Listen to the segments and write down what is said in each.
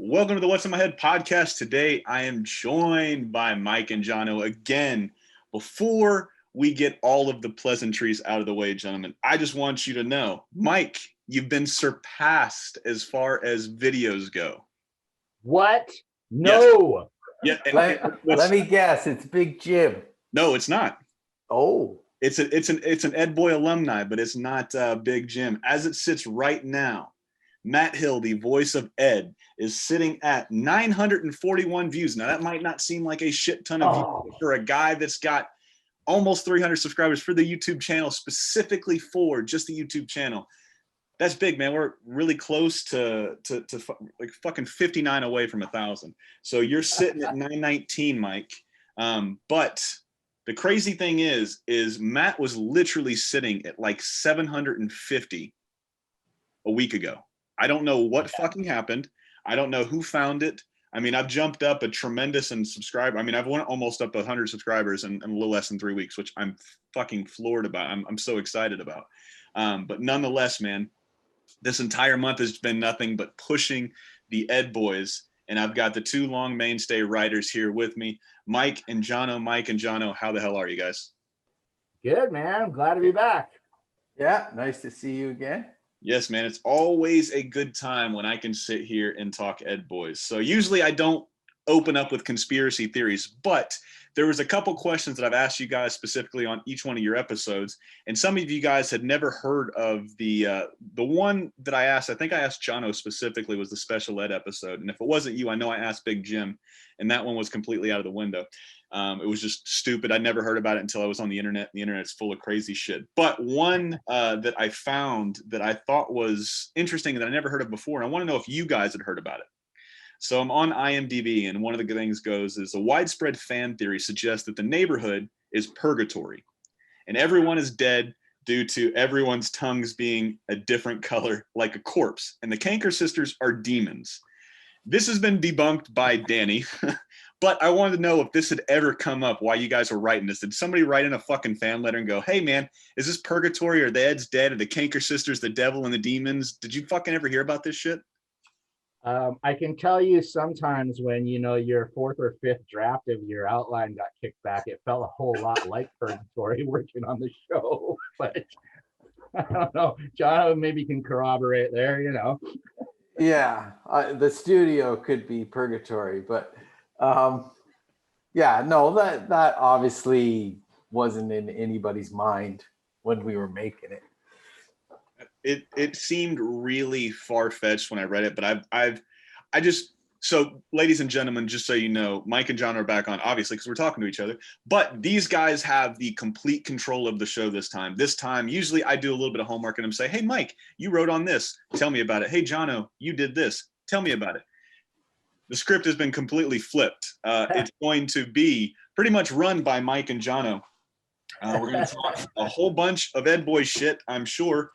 Welcome to the What's in My Head podcast. Today, I am joined by Mike and Jono again. Before we get all of the pleasantries out of the way, gentlemen, I just want you to know, Mike, you've been surpassed as far as videos go. What? No. Yes. Yeah. Let me guess. It's Big Jim. No, it's not. Oh. It's an Ed Boy alumni, but it's not Big Jim. As it sits right now, Matt Hill, the voice of Ed, is sitting at 941 views. Now, that might not seem like a shit ton of views for a guy that's got almost 300 subscribers for the YouTube channel, specifically for just the YouTube channel. That's big, man. We're really close to like fucking 59 away from 1,000. So you're sitting at 919, Mike. But the crazy thing is Matt was literally sitting at like 750 a week ago. I don't know what fucking happened. I don't know who found it. I mean, I've jumped up a tremendous and subscriber. I mean, I've went almost up 100 subscribers in a little less than 3 weeks, which I'm fucking floored about. I'm so excited about. But nonetheless, man, this entire month has been nothing but pushing the Ed boys. And I've got the two long mainstay writers here with me, Mike and Jono. Mike and Jono, how the hell are you guys? Good, man. I'm glad to be back. Yeah, nice to see you again. Yes, man. It's always a good time when I can sit here and talk Ed boys. So usually I don't open up with conspiracy theories, but there was a couple questions that I've asked you guys specifically on each one of your episodes. And some of you guys had never heard of the one that I asked. I think I asked Jono specifically, was the special ed episode. And if it wasn't you, I know I asked Big Jim, and that one was completely out of the window. It was just stupid. I never heard about it until I was on the internet. The internet's full of crazy shit. But one that I found that I thought was interesting and that I never heard of before, and I want to know if you guys had heard about it. So I'm on IMDb, and one of the things goes is a widespread fan theory suggests that the neighborhood is purgatory, and everyone is dead due to everyone's tongues being a different color, like a corpse, and the Canker sisters are demons. This has been debunked by Danny, but I wanted to know if this had ever come up while you guys were writing this. Did somebody write in a fucking fan letter and go, hey, man, is this purgatory, or the Ed's dead, or the Canker sisters, the devil and the demons? Did you fucking ever hear about this shit? I can tell you sometimes when, your fourth or fifth draft of your outline got kicked back, it felt a whole lot like purgatory working on the show. But I don't know. John maybe can corroborate there, Yeah, the studio could be purgatory, but yeah, no, that obviously wasn't in anybody's mind when we were making it. It seemed really far-fetched when I read it, but so ladies and gentlemen, just so you know, Mike and John are back on, obviously, because we're talking to each other, but these guys have the complete control of the show this time. Usually I do a little bit of homework and I'm say, hey, Mike, you wrote on this. Tell me about it. Hey, Jono, you did this. Tell me about it. The script has been completely flipped. It's going to be pretty much run by Mike and Jono. We're going to talk a whole bunch of Ed Boy shit, I'm sure.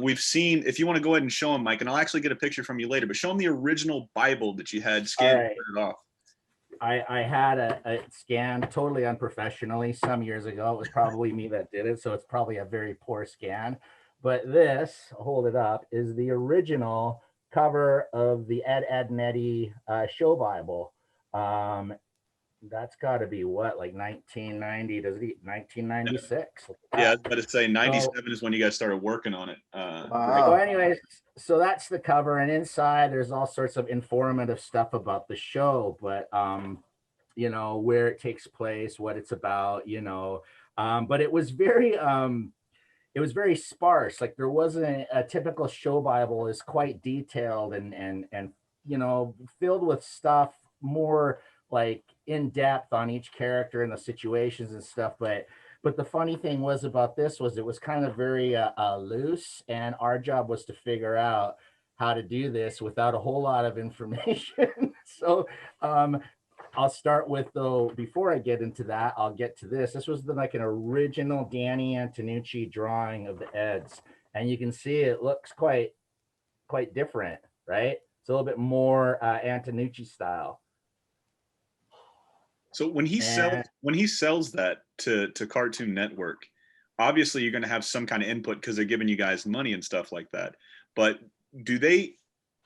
We've seen, if you want to go ahead and show him, Mike, and I'll actually get a picture from you later, but show him the original Bible that you had scanned and printed off. I had a scan totally unprofessionally some years ago. It was probably me that did it, so it's probably a very poor scan. But this, hold it up, is the original cover of the Ed, and Eddy show Bible. That's got to be what, like 1990 to 1996. Yeah, I was about to say 97 is when you guys started working on it. Wow. So anyways, so that's the cover, and inside there's all sorts of informative stuff about the show, but where it takes place, what it's about, but it was very sparse. Like there wasn't a typical show Bible is quite detailed and filled with stuff more like in depth on each character and the situations and stuff. But the funny thing was about this was it was kind of very loose, and our job was to figure out how to do this without a whole lot of information. So I'll start with, though, before I get into that, I'll get to this. This was like an original Danny Antonucci drawing of the Eds, and you can see it looks quite different, right? It's a little bit more Antonucci style. So when he sells that to Cartoon Network, obviously you're going to have some kind of input because they're giving you guys money and stuff like that. But do they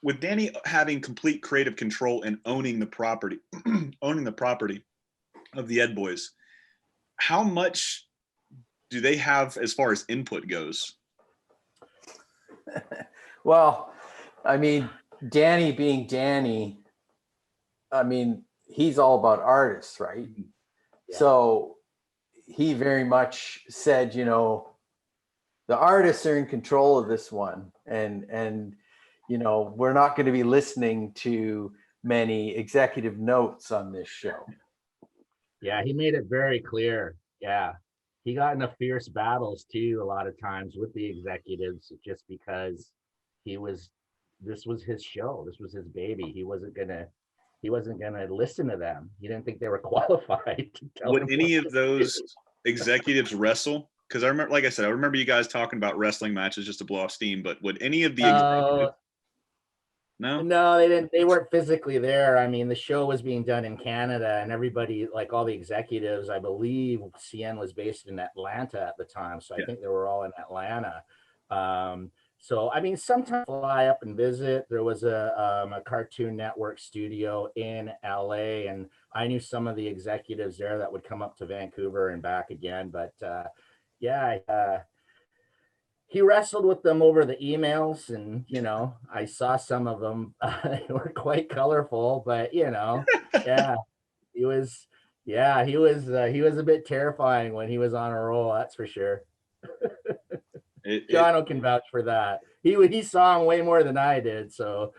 with Danny having complete creative control and owning the property, owning the property of the Ed Boys, how much do they have as far as input goes? Well, I mean, Danny being Danny, I mean, he's all about artists, right? Yeah. So he very much said, you know, the artists are in control of this one, and you know, we're not going to be listening to many executive notes on this show. Yeah, he made it very clear. Yeah. He got into fierce battles too, a lot of times with the executives, just because this was his show. This was his baby. He wasn't gonna listen to them. He didn't think they were qualified to tell him Would any what of to those do. executives wrestle? Because I remember, like I said, I remember you guys talking about wrestling matches just to blow off steam. But would any of the executives? No. No, they didn't. They weren't physically there. I mean, the show was being done in Canada, and everybody, like all the executives, I believe CN was based in Atlanta at the time, so I Yeah. think they were all in Atlanta. So I mean, sometimes fly up and visit. There was a Cartoon Network studio in LA, and I knew some of the executives there that would come up to Vancouver and back again. But yeah, he wrestled with them over the emails, and you know, I saw some of them. They were quite colorful, but you know, yeah, he was he was a bit terrifying when he was on a roll, that's for sure. Jono can vouch for that. He saw him way more than I did. So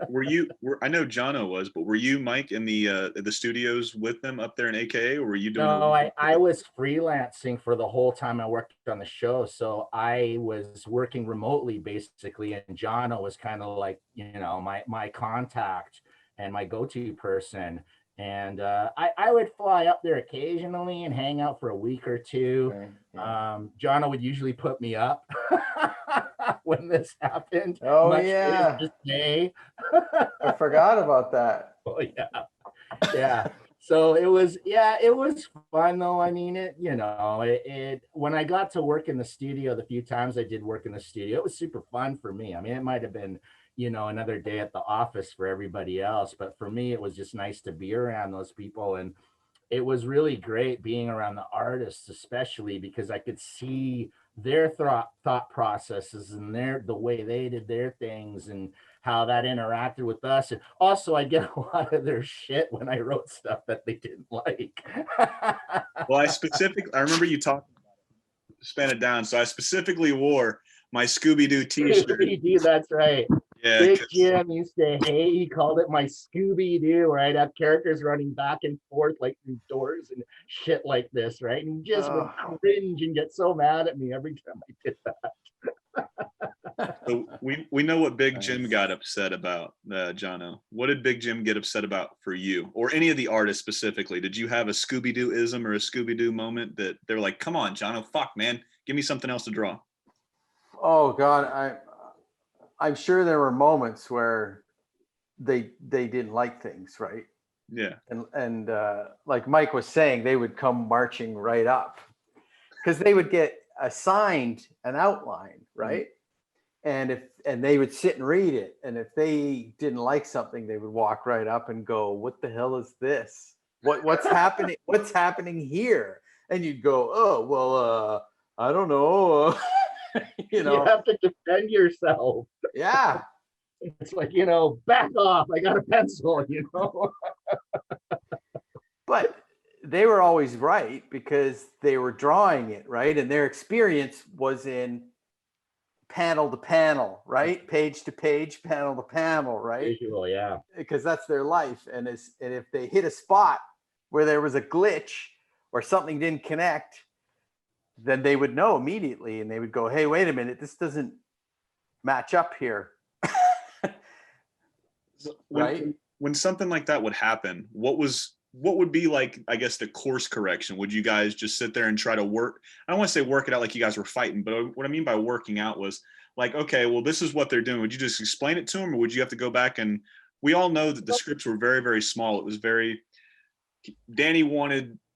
were you? I know Jono was, but were you, Mike, in the studios with them up there in AKA, or were you doing? no, I was freelancing for the whole time I worked on the show. So I was working remotely basically, and Jono was kind of like, you know, my contact and my go-to person. And I would fly up there occasionally and hang out for a week or two. Okay, yeah. Jono would usually put me up when this happened. Oh, much to yeah. his dismay. I forgot about that. Oh yeah, yeah. So it was fun though. I mean, it when I got to work in the studio, the few times I did work in the studio, it was super fun for me. I mean, it might have been, you know, another day at the office for everybody else, but for me, it was just nice to be around those people. And it was really great being around the artists, especially because I could see their thought processes and the way they did their things and how that interacted with us. And also I get a lot of their shit when I wrote stuff that they didn't like. Well, I remember you talking about it, span it down. So I specifically wore my Scooby-Doo t-shirt. Scooby-Doo, that's right. Yeah, Big Jim used to hate, he called it my Scooby-Doo, right? Have characters running back and forth like through doors and shit like this, right? And he just would cringe and get so mad at me every time I did that. so we know what Big Jim got upset about, Jono. What did Big Jim get upset about for you, or any of the artists specifically? Did you have a Scooby-Doo-ism or a Scooby-Doo moment that they're like, "Come on, Jono, fuck, man, give me something else to draw"? Oh God, I'm sure there were moments where they didn't like things, right? Yeah. And like Mike was saying, they would come marching right up because they would get assigned an outline, right? And they would sit and read it, and if they didn't like something, they would walk right up and go, "What the hell is this? What's happening? What's happening here?" And you'd go, "Oh well, I don't know." You know, you have to defend yourself. yeah. It's like, you know, back off. I got a pencil, you know. But they were always right because they were drawing it, right? And their experience was in panel to panel, right? Page to page, panel to panel, right? Visual, yeah. Because that's their life. And if they hit a spot where there was a glitch or something didn't connect, then they would know immediately and they would go, "Hey, wait a minute, this doesn't match up here." Right? When something like that would happen, what would be like, I guess, the course correction? Would you guys just sit there and try to work? I don't want to say work it out like you guys were fighting, but what I mean by working out was like, okay, well, this is what they're doing. Would you just explain it to them, or would you have to go back? And we all know that the scripts were very, very small. It was Danny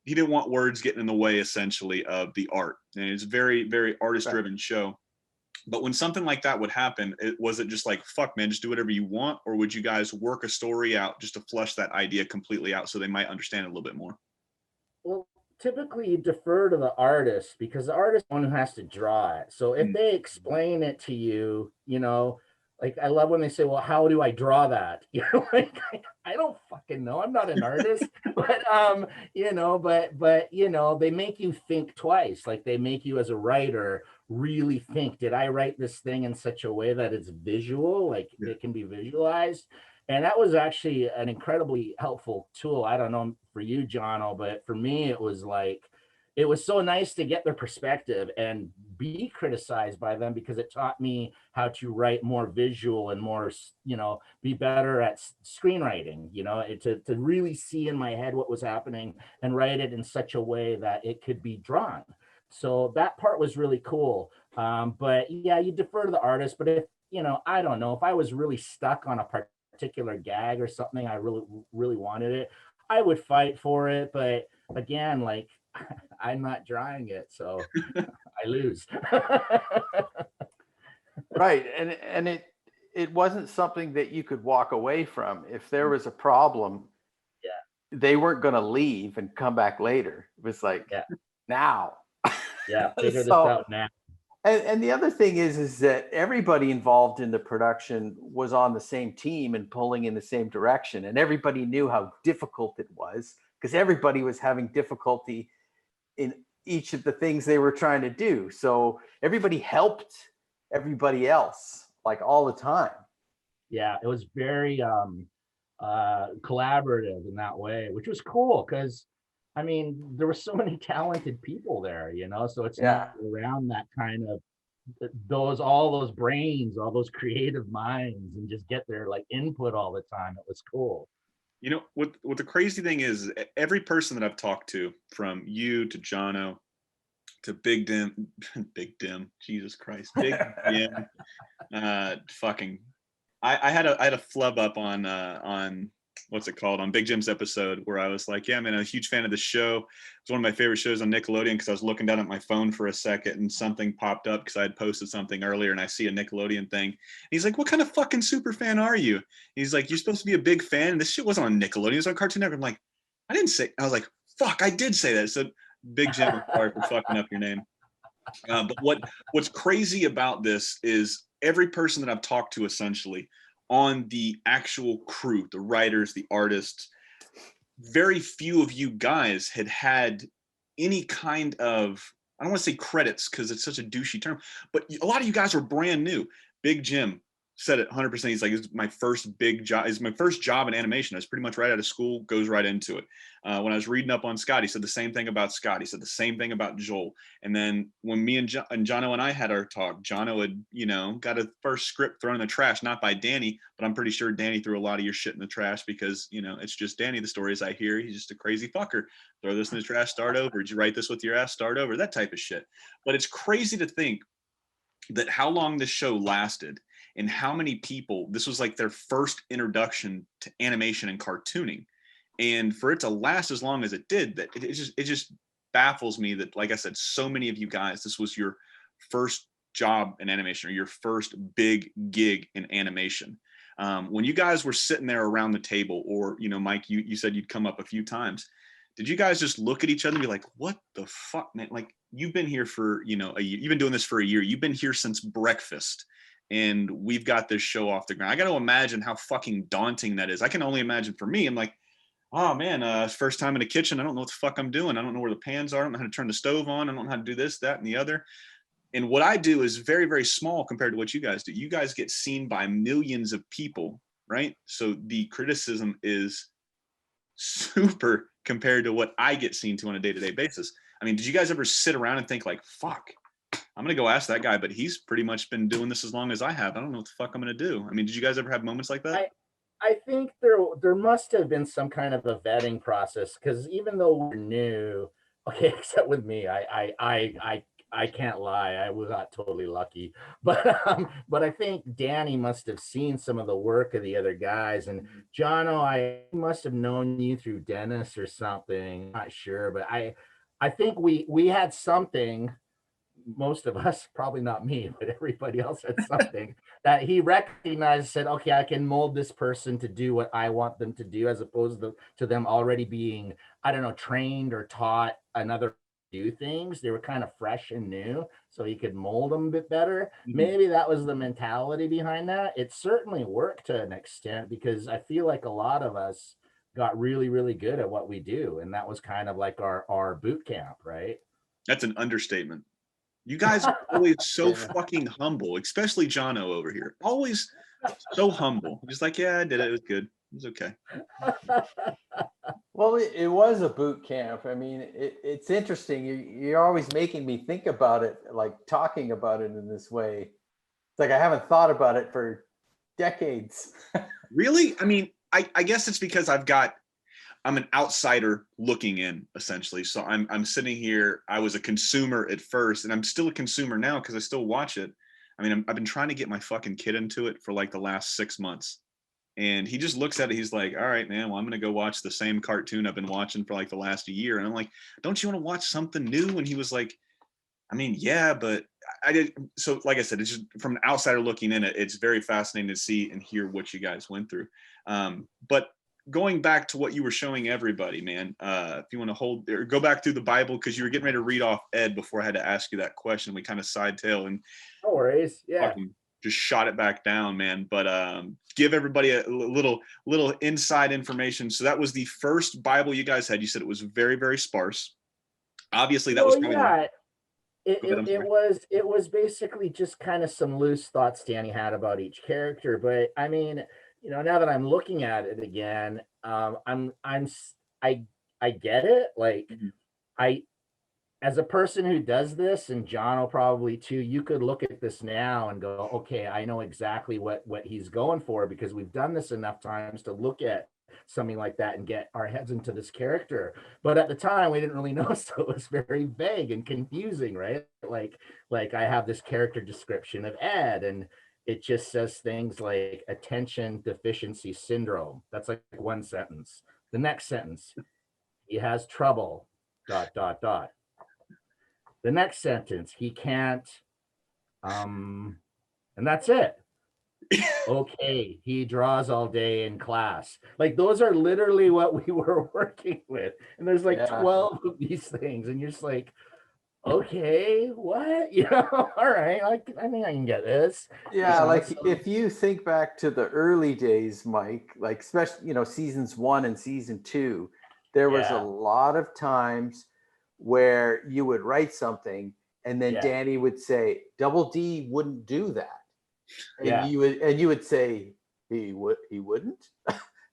he didn't want words getting in the way, essentially, of the art. And it's very, very artist-driven show. But when something like that would happen, was it just like, fuck man, just do whatever you want? Or would you guys work a story out just to flush that idea completely out so they might understand it a little bit more? Well, typically you defer to the artist because the artist is the one who has to draw it. So if they explain it to you, you know, like I love when they say, "Well, how do I draw that?" You know, like I don't fucking know. I'm not an artist, but you know, but you know, they make you think twice. Like they make you as a writer really think, did I write this thing in such a way that it's visual, like it can be visualized? And that was actually an incredibly helpful tool. I don't know for you, Jono, but for me, it was like, it was so nice to get their perspective and be criticized by them because it taught me how to write more visual and more, you know, be better at screenwriting, you know, to really see in my head what was happening and write it in such a way that it could be drawn. So that part was really cool. But yeah, you defer to the artist. But if, you know, I don't know, if I was really stuck on a particular gag or something, I really wanted it, I would fight for it. But again, like I'm not drawing it, so I lose. Right. And it wasn't something that you could walk away from. If there was a problem, they weren't going to leave and come back later. It was like, now. Figure this out now. And the other thing is that everybody involved in the production was on the same team and pulling in the same direction. And everybody knew how difficult it was because everybody was having difficulty in each of the things they were trying to do. So everybody helped everybody else like all the time. Yeah, it was very collaborative in that way, which was cool because I mean, there were so many talented people there, you know, so it's not around that kind of all those brains, all those creative minds, and just get their like input all the time. It was cool. You know, what the crazy thing is, every person that I've talked to, from you to Jono to Big Dim, Jesus Christ, Big Dim, fucking, I had a flub up on what's it called, on Big Jim's episode, where I was like, yeah, man, I'm a huge fan of the show. It's one of my favorite shows on Nickelodeon, because I was looking down at my phone for a second and something popped up because I had posted something earlier and I see a Nickelodeon thing. And he's like, what kind of fucking super fan are you? And he's like, you're supposed to be a big fan, and this shit wasn't on Nickelodeon, it was on Cartoon Network. I'm like, I didn't say. I was like, fuck, I did say that. So Big Jim, I'm sorry for fucking up your name. But what's crazy about this is every person that I've talked to, essentially, on the actual crew, the writers, the artists, very few of you guys had any kind of, I don't want to say credits because it's such a douchey term, but a lot of you guys were brand new. Big Jim said it 100%. He's like, it's my first big job. It's my first job in animation. I was pretty much right out of school, goes right into it. When I was reading up on Scott, he said the same thing about Scott. He said the same thing about Joel. And then when me and Jono and I had our talk, Jono had, you know, got a first script thrown in the trash, not by Danny, but I'm pretty sure Danny threw a lot of your shit in the trash because, you know, it's just Danny. The stories I hear, he's just a crazy fucker. Throw this in the trash, start over. Did you write this with your ass? Start over. That type of shit. But it's crazy to think that how long this show lasted and how many people, this was like their first introduction to animation and cartooning. And for it to last as long as it did, that it just baffles me that, like I said, so many of you guys, this was your first job in animation, or your first big gig in animation. When you guys were sitting there around the table, or, you know, Mike, you said you'd come up a few times. Did you guys just look at each other and be like, what the fuck, man? Like, you've been here for, you know, a year. You've been doing this for a year. You've been here since breakfast. And we've got this show off the ground. I got to imagine how fucking daunting that is. I can only imagine for me. I'm like, oh man, first time in the kitchen. I don't know what the fuck I'm doing. I don't know where the pans are. I don't know how to turn the stove on. I don't know how to do this, that, and the other. And what I do is very, very small compared to what you guys do. You guys get seen by millions of people, right? So the criticism is super compared to what I get seen to on a day-to-day basis. I mean, did you guys ever sit around and think like, fuck, I'm going to go ask that guy, but he's pretty much been doing this as long as I have. I don't know what the fuck I'm going to do. I mean, did you guys ever have moments like that? I think there must have been some kind of a vetting process, because even though we're new, okay, except with me, I can't lie, I was not totally lucky, but I think Danny must have seen some of the work of the other guys, and Jono, I must have known you through Dennis or something, I'm not sure, but I think we had something most of us, probably not me, but everybody else had something that he recognized, said, okay, I can mold this person to do what I want them to do, as opposed to them already being, I don't know, trained or taught another do things. They were kind of fresh and new, so he could mold them a bit better. Maybe that was the mentality behind that. It certainly worked to an extent, because I feel like a lot of us got really, really good at what we do. And that was kind of like our boot camp, right? That's an understatement. You guys are always so Yeah. fucking humble, especially Jono over here. Always so humble. Just like, yeah, I did it. It was good. It was okay. Well, it was a boot camp. I mean, it's interesting. You're always making me think about it, like talking about it in this way. It's like I haven't thought about it for decades. Really? I mean, I guess it's because I'm an outsider looking in, essentially. So I'm sitting here. I was a consumer at first, and I'm still a consumer now because I still watch it. I mean, I've been trying to get my fucking kid into it for like the last 6 months. And he just looks at it. He's like, all right, man, well, I'm going to go watch the same cartoon I've been watching for like the last year. And I'm like, don't you want to watch something new? And he was like, I mean, yeah, but I did. So like I said, it's just from an outsider looking in, it's very fascinating to see and hear what you guys went through. But going back to what you were showing everybody, man, if you want to hold or go back through the Bible, because you were getting ready to read off Ed before I had to ask you that question. We kind of sidetail and No worries. Yeah. just shot it back down, man. But give everybody a little inside information. So that was the first Bible you guys had. You said it was very, very sparse. Obviously, that was probably it was basically just kind of some loose thoughts Danny had about each character. But I mean, you know, now that I'm looking at it again, I get it. Like I, as a person who does this, and John will probably too, you could look at this now and go, okay, I know exactly what he's going for, because we've done this enough times to look at something like that and get our heads into this character. But at the time we didn't really know, so it was very vague and confusing, right? Like I have this character description of Ed, and it just says things like attention deficiency syndrome. That's like one sentence. The next sentence, he has trouble, ... The next sentence, he can't, and that's it. Okay, he draws all day in class. Like those are literally what we were working with. And there's like 12 of these things, and you're just like, okay, what? You know, all right, I think I can get this. Yeah, like if you think back to the early days, Mike, like especially, you know, seasons 1 and season 2, there was a lot of times where you would write something and then Danny would say, Double D wouldn't do that. And you would say, he wouldn't?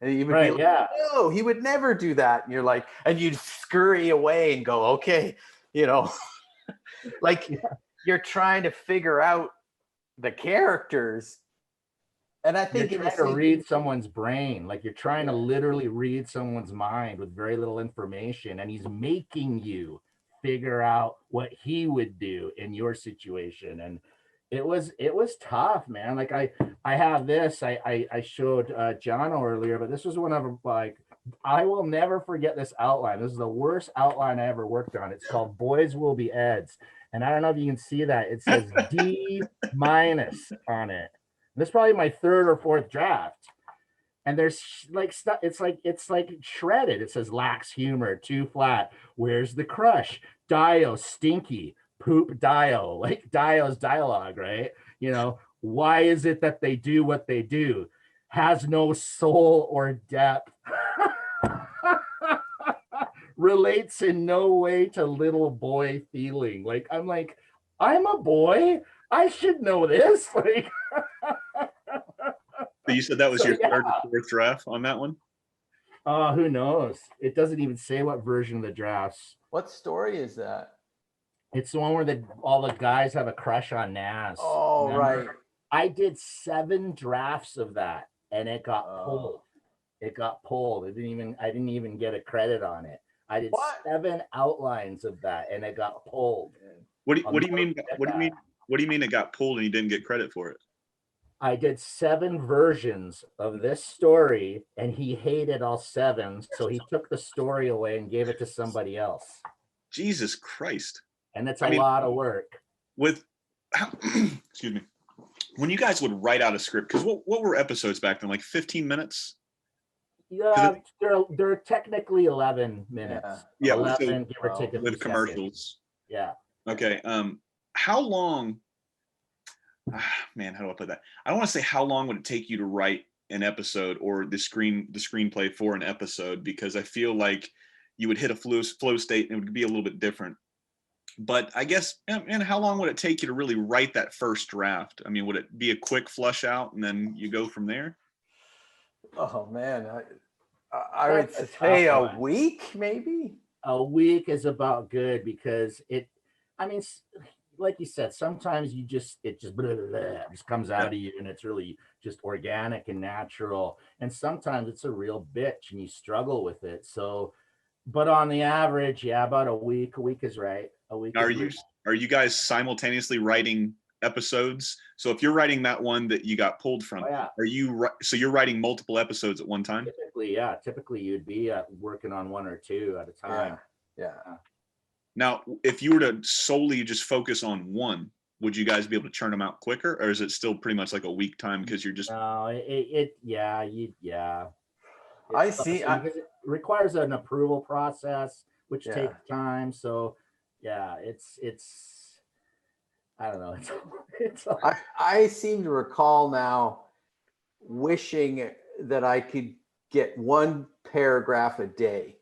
And he would be like, no, he would never do that. And you're like, and you'd scurry away and go, okay, you know, like you're trying to figure out the characters. And I think you're trying to read someone's brain, like you're trying to literally read someone's mind with very little information, and he's making you figure out what he would do in your situation. And it was tough, man. Like I have this, I showed Jono earlier, but this was one of them, like, I will never forget this outline. This is the worst outline I ever worked on. It's called Boys Will Be Eds. And I don't know if you can see that. It says D- on it. This is probably my 3rd or 4th draft. And there's like stuff, it's like shredded. It says lax humor, too flat. Where's the crush? Dio, stinky, poop Dio. Like Dio's dialogue, right? You know, why is it that they do what they do? Has no soul or depth. Relates in no way to little boy feeling. Like, I'm a boy. I should know this. Like, so you said that was your 3rd or 4th draft on that one? Who knows? It doesn't even say what version of the drafts. What story is that? It's the one where all the guys have a crush on Nas. Oh, right. I did 7 drafts of that, and it got pulled. It got pulled. I didn't even get a credit on it. I did 7 outlines of that, and it got pulled. What do you mean? What do you mean it got pulled and you didn't get credit for it? I did 7 versions of this story, and he hated all 7, so he took the story away and gave it to somebody else. Jesus Christ! And it's a lot of work. with excuse me, when you guys would write out a script, because what were episodes back then, like 15 minutes? Yeah, they're technically 11 minutes. Yeah, 11, give or take a few with commercials. seconds. Yeah. Okay. How long? Man, how do I put that? I don't want to say how long would it take you to write an episode or the screenplay for an episode, because I feel like you would hit a flow state and it would be a little bit different. But I guess, and how long would it take you to really write that first draft? I mean, would it be a quick flush out and then you go from there? Oh man, I would say a week, maybe. A week is about good, because I mean, like you said, sometimes it just blah, blah, blah, just comes out of you, and it's really just organic and natural. And sometimes it's a real bitch and you struggle with it. So, but on the average, yeah, about a week. A week is right. A week. Are you guys simultaneously writing episodes? So if you're writing that one that you got pulled from, so you're writing multiple episodes at one time? Typically you'd be working on one or two at a time. Yeah. Now, if you were to solely just focus on one, would you guys be able to churn them out quicker, or is it still pretty much like a week time because you're just? No, I see. Because it requires an approval process, which takes time. So, yeah, it's. I don't know. I seem to recall now wishing that I could get one paragraph a day,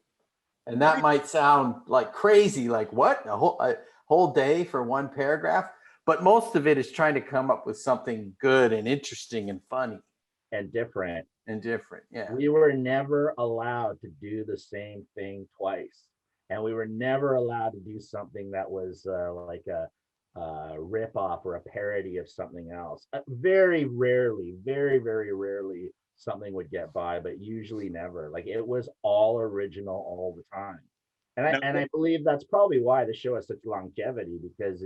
and that might sound like crazy. Like what? A whole day for one paragraph? But most of it is trying to come up with something good and interesting and funny and different. Yeah. We were never allowed to do the same thing twice, and we were never allowed to do something that was like a rip off or a parody of something else. Very rarely, very, very rarely something would get by, but usually never. Like it was all original all the time. And I believe that's probably why the show has such longevity, because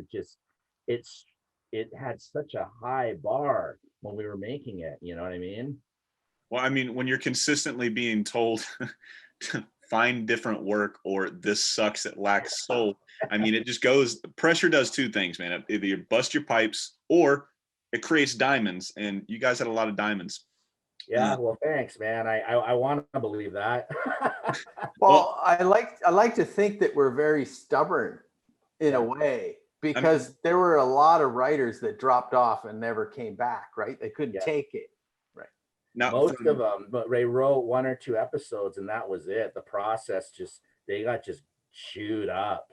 it had such a high bar when we were making it, you know what I mean? Well, I mean, when you're consistently being told to find different work or this sucks, it lacks soul. I mean, it just goes, pressure does two things, man. Either you bust your pipes or it creates diamonds, and you guys had a lot of diamonds. Yeah, well, thanks, man. I want to believe that. Well, I like to think that we're very stubborn in a way, because there were a lot of writers that dropped off and never came back, right? They couldn't take it. Right. Now, most of them, but they wrote one or two episodes and that was it. The process they got chewed up.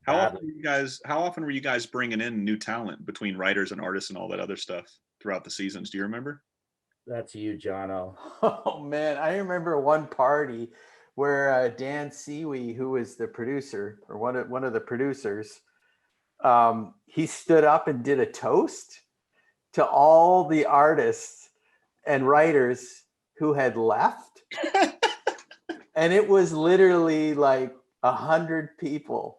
How often were you guys bringing in new talent between writers and artists and all that other stuff throughout the seasons? Do you remember? That's you, Jono. Oh man, I remember one party where Dan Seawee, who was the producer or one of the producers, he stood up and did a toast to all the artists and writers who had left. And it was literally like 100 people.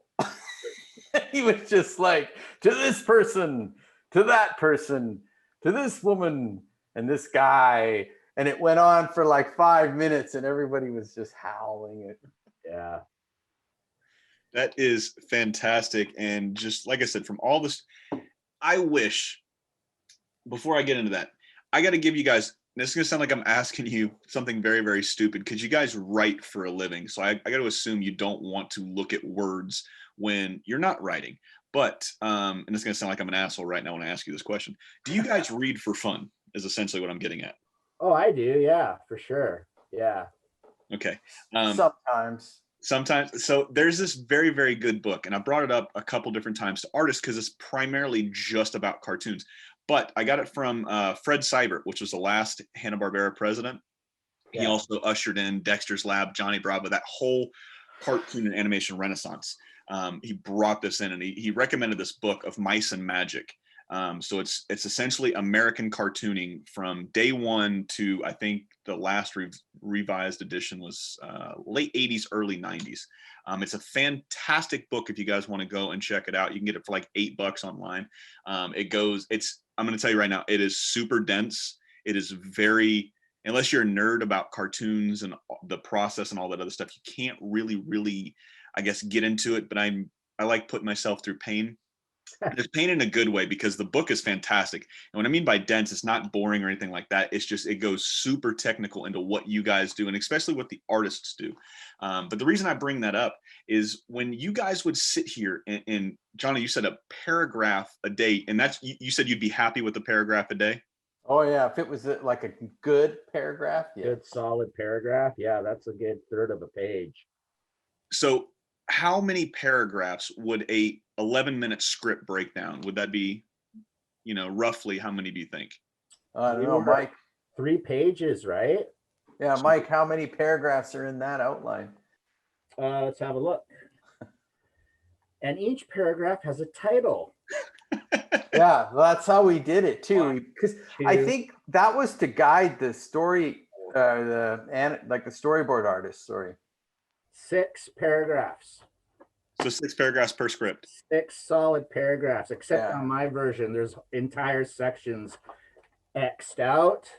He was just like, to this person, to that person, to this woman and this guy. And it went on for like 5 minutes and everybody was just howling it. Yeah. That is fantastic. And just like I said, from all this, I wish, before I get into that, I got to give you guys, this is going to sound like I'm asking you something very, very stupid, because you guys write for a living. So I got to assume you don't want to look at words when you're not writing. But, and it's going to sound like I'm an asshole right now when I ask you this question. Do you guys read for fun is essentially what I'm getting at. Oh, I do. Yeah, for sure. Yeah. Okay. Sometimes. So there's this very, very good book, and I brought it up a couple different times to artists because it's primarily just about cartoons. But I got it from Fred Seibert, which was the last Hanna-Barbera president. Yeah. He also ushered in Dexter's Lab, Johnny Bravo, that whole cartoon and animation renaissance. He brought this in, and he recommended this book of Mice and Magic. So it's essentially American cartooning from day one to, I think the last revised edition was late 80s, early 90s. It's a fantastic book if you guys want to go and check it out. You can get it for like $8 online. I'm going to tell you right now, it is super dense. It is very, unless you're a nerd about cartoons and the process and all that other stuff, you can't really, I guess, get into it. But I like putting myself through pain. It's painted in a good way because the book is fantastic. And what I mean by dense, it's not boring or anything like that. It's just, it goes super technical into what you guys do and especially what the artists do. But the reason I bring that up is when you guys would sit here and Johnny, you said a paragraph a day, and that's, you said you'd be happy with a paragraph a day? Oh yeah, if it was like a good paragraph, yeah. Good solid paragraph. Yeah, that's a good third of a page. So how many paragraphs would a 11-minute script break down? Would that be, roughly how many do you think? I don't know, Mike. 3 pages, right? Yeah, Mike, how many paragraphs are in that outline? Let's have a look. And each paragraph has a title. Yeah, well, that's how we did it too. Because I think that was to guide the story, the storyboard artist. Sorry. 6 paragraphs. So 6 paragraphs per script. 6 solid paragraphs, except on my version, there's entire sections X'd out.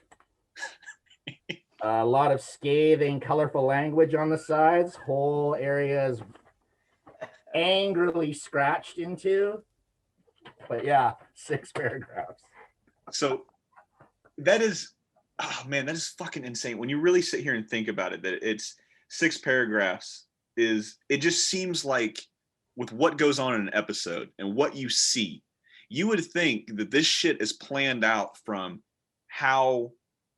A lot of scathing, colorful language on the sides. Whole areas angrily scratched into. But yeah, 6 paragraphs. So that is, oh man, that is fucking insane. When you really sit here and think about it, that it's 6 paragraphs it just seems like with what goes on in an episode and what you see, you would think that this shit is planned out from how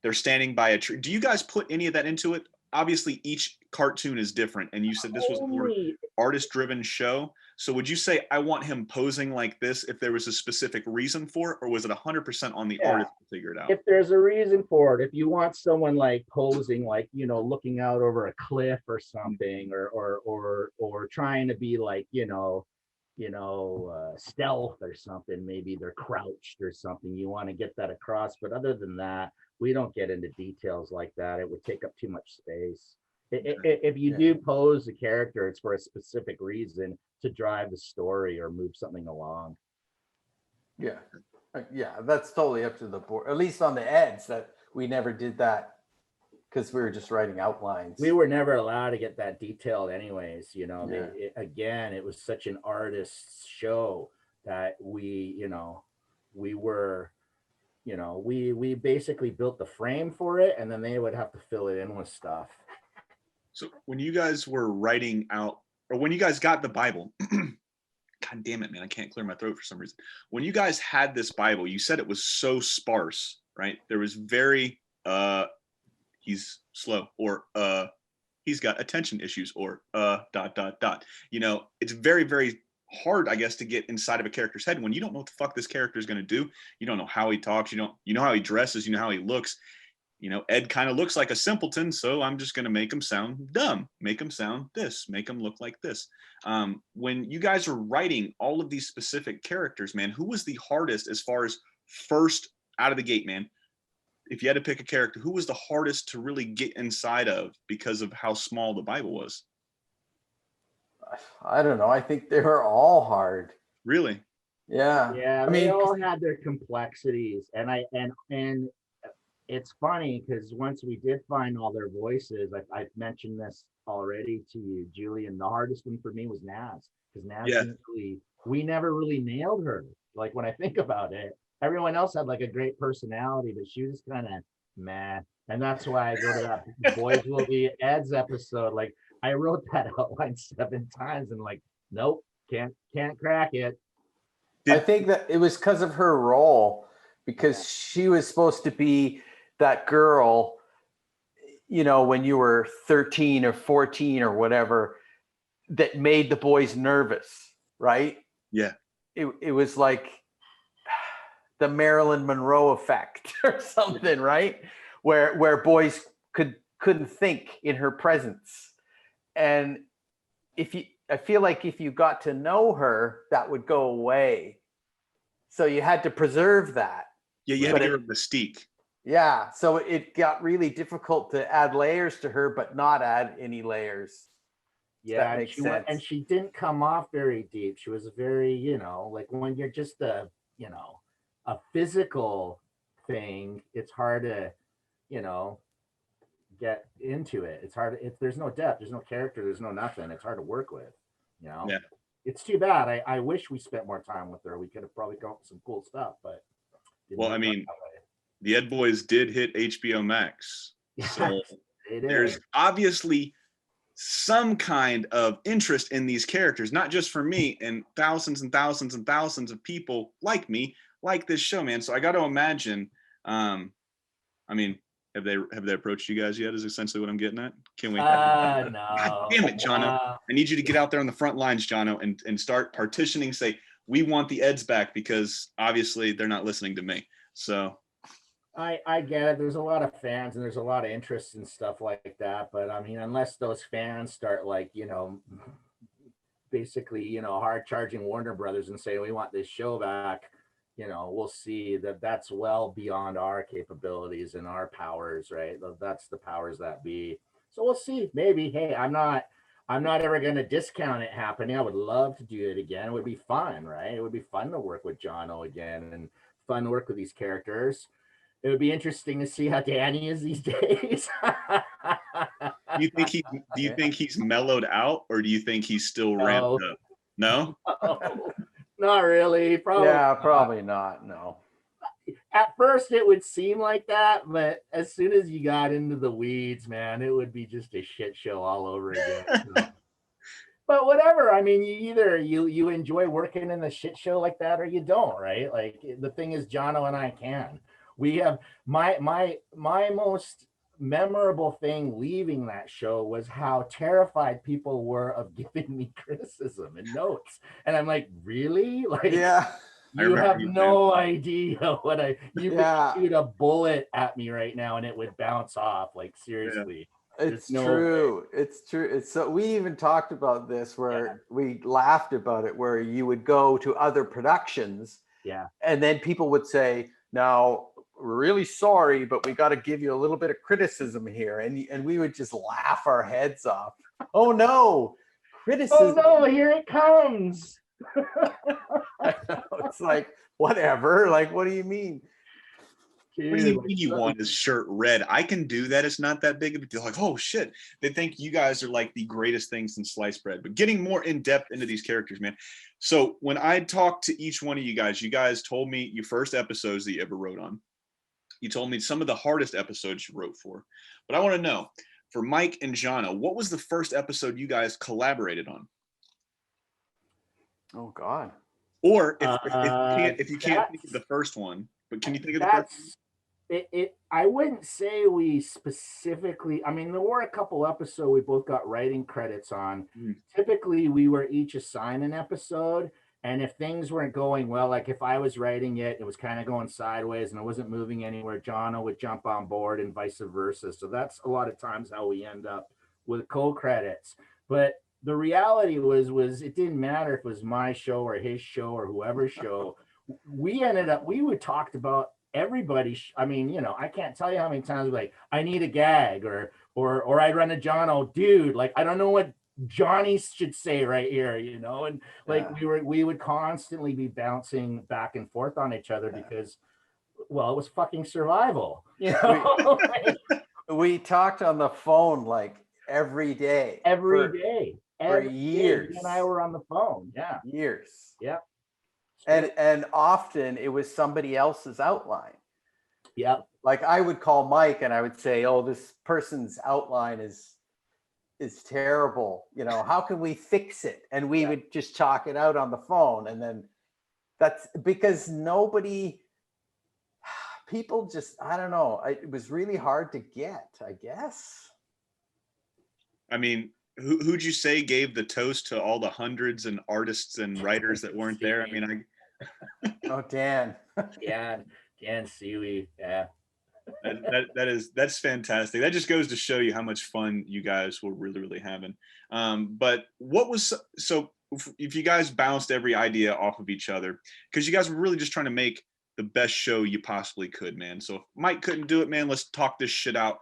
they're standing by a tree. Do you guys put any of that into it? Obviously, each cartoon is different, and you said this was a more artist-driven show. So would you say I want him posing like this if there was a specific reason for it, or was it 100% on the artist to figure it out? If there's a reason for it, if you want someone like posing, like, looking out over a cliff or something, or trying to be like, stealth or something, maybe they're crouched or something, you want to get that across. But other than that, we don't get into details like that. It would take up too much space. If you do pose a character, it's for a specific reason to drive the story or move something along. Yeah, that's totally up to the board. At least on the Eds, that we never did that because we were just writing outlines. We were never allowed to get that detailed, anyways. Again, it was such an artist's show that we basically built the frame for it, and then they would have to fill it in with stuff. So when you guys were writing out, or when you guys got the Bible, God damn it, man, I can't clear my throat for some reason. When you guys had this Bible, you said it was so sparse, right? There was very, he's slow, or he's got attention issues, or ... It's very, very hard, I guess, to get inside of a character's head when you don't know what the fuck this character is going to do. You don't know how he talks. You know how he dresses. You know how he looks. Ed kind of looks like a simpleton, so I'm just going to make him sound dumb, make him sound this, make him look like this. When you guys are writing all of these specific characters, man, who was the hardest as far as first out of the gate, man? If you had to pick a character, who was the hardest to really get inside of because of how small the Bible was? I don't know. I think they were all hard. Really? Yeah. Yeah, they all had their complexities, and it's funny because once we did find all their voices, I've mentioned this already to you, Julian. The hardest one for me was Naz, because Naz we never really nailed her. Like, when I think about it, everyone else had like a great personality, but she was kind of meh. And that's why I go to that Boys Will Be Ed's episode. Like, I wrote that outline 7 times and like, nope, can't crack it. I think that it was because of her role, because she was supposed to be that girl, when you were 13 or 14 or whatever, that made the boys nervous, right? Yeah. It was like the Marilyn Monroe effect or something, right? Where boys couldn't think in her presence. And I feel like if you got to know her, that would go away. So you had to preserve that. Yeah, you had to give her mystique. Yeah, so it got really difficult to add layers to her, but not add any layers. Yeah, and she didn't come off very deep. She was very, like, when you're just a physical thing, it's hard to, get into it. It's hard if there's no depth, there's no character, there's no nothing. It's hard to work with, Yeah. it's too bad. I wish we spent more time with her. We could have probably come up with some cool stuff, but didn't Well, I work out mean, that way. the Ed Boys did hit HBO Max. So It there's is. obviously some kind of interest in these characters, not just for me, and thousands and thousands and thousands of people like me like this show, man. So I got to imagine. I mean, have they approached you guys yet? Is essentially what I'm getting at. Can we? God No. damn it, Jono! I need you to get out there on the front lines, Jono, and start partitioning. Say we want the Eds back because obviously they're not listening to me. So I get it. There's a lot of fans and there's a lot of interest in stuff like that. But I mean, unless those fans start like, basically, hard charging Warner Brothers and say, we want this show back, we'll see that that's well beyond our capabilities and our powers, right? That's the powers that be. So we'll see. Maybe, hey, I'm not ever going to discount it happening. I would love to do it again. It would be fun, right? It would be fun to work with Jono again and fun to work with these characters. It would be interesting to see how Danny is these days. do you think he's mellowed out, or do you think he's still ramped up? No? No, not really. Probably. Yeah, probably not. No. At first, it would seem like that, but as soon as you got into the weeds, man, it would be just a shit show all over again. But whatever. I mean, you enjoy working in the shit show like that, or you don't, right? Like the thing is, Jono and I can. We have my most memorable thing leaving that show was how terrified people were of giving me criticism and notes. And I'm like, really? Like, Yeah. you have no idea what you Yeah. could shoot a bullet at me right now and it would bounce off. Like, seriously. It's no true. It's true. It's so we even talked about this where we laughed about it, where you would go to other productions, and then people would say, "Now we're really sorry, but we got to give you a little bit of criticism here," and we would just laugh our heads off. Oh no, criticism! Oh no, here it comes. It's like whatever. Like, what do you mean? What do you mean you want his shirt red? I can do that. It's not that big of a deal. Like, oh shit. They think you guys are like the greatest things since sliced bread. But getting more in depth into these characters, man. So when I talked to each one of you guys told me your first episodes that you ever wrote on. You told me some of the hardest episodes you wrote for. But I want to know, for Mike and Jono, what was the first episode you guys collaborated on? Oh God. Or if you can't think of the first one, but can you think of the first one? I wouldn't say we specifically, I mean, there were a couple episodes we both got writing credits on. Typically we were each assigned an episode, and if things weren't going well, like if I was writing it was kind of going sideways and it wasn't moving anywhere, Jono would jump on board and vice versa. So that's a lot of times how we end up with co-credits. But the reality was it didn't matter if it was my show or his show or whoever's show. We would talk about everybody. I mean, I can't tell you how many times like, I need a gag or I'd run a Jono, dude, like, I don't know what Johnny should say right here, and like we would constantly be bouncing back and forth on each other because, well, it was fucking survival. We talked on the phone like every day. Every day. For years. You and I were on the phone. Yeah. Years. Yeah. And often it was somebody else's outline. Yeah. Like I would call Mike and I would say, "Oh, this person's outline is terrible. How can we fix it?" And we would just chalk it out on the phone. And then that's because people just, I don't know. It was really hard to get, I guess. I mean, who'd you say gave the toast to all the hundreds and artists and writers that weren't there? I mean, Oh, Dan. Yeah, Dan Seeley. Yeah. That's fantastic. That just goes to show you how much fun you guys were really, really having. But if you guys bounced every idea off of each other, because you guys were really just trying to make the best show you possibly could, man. So if Mike couldn't do it, man, let's talk this shit out.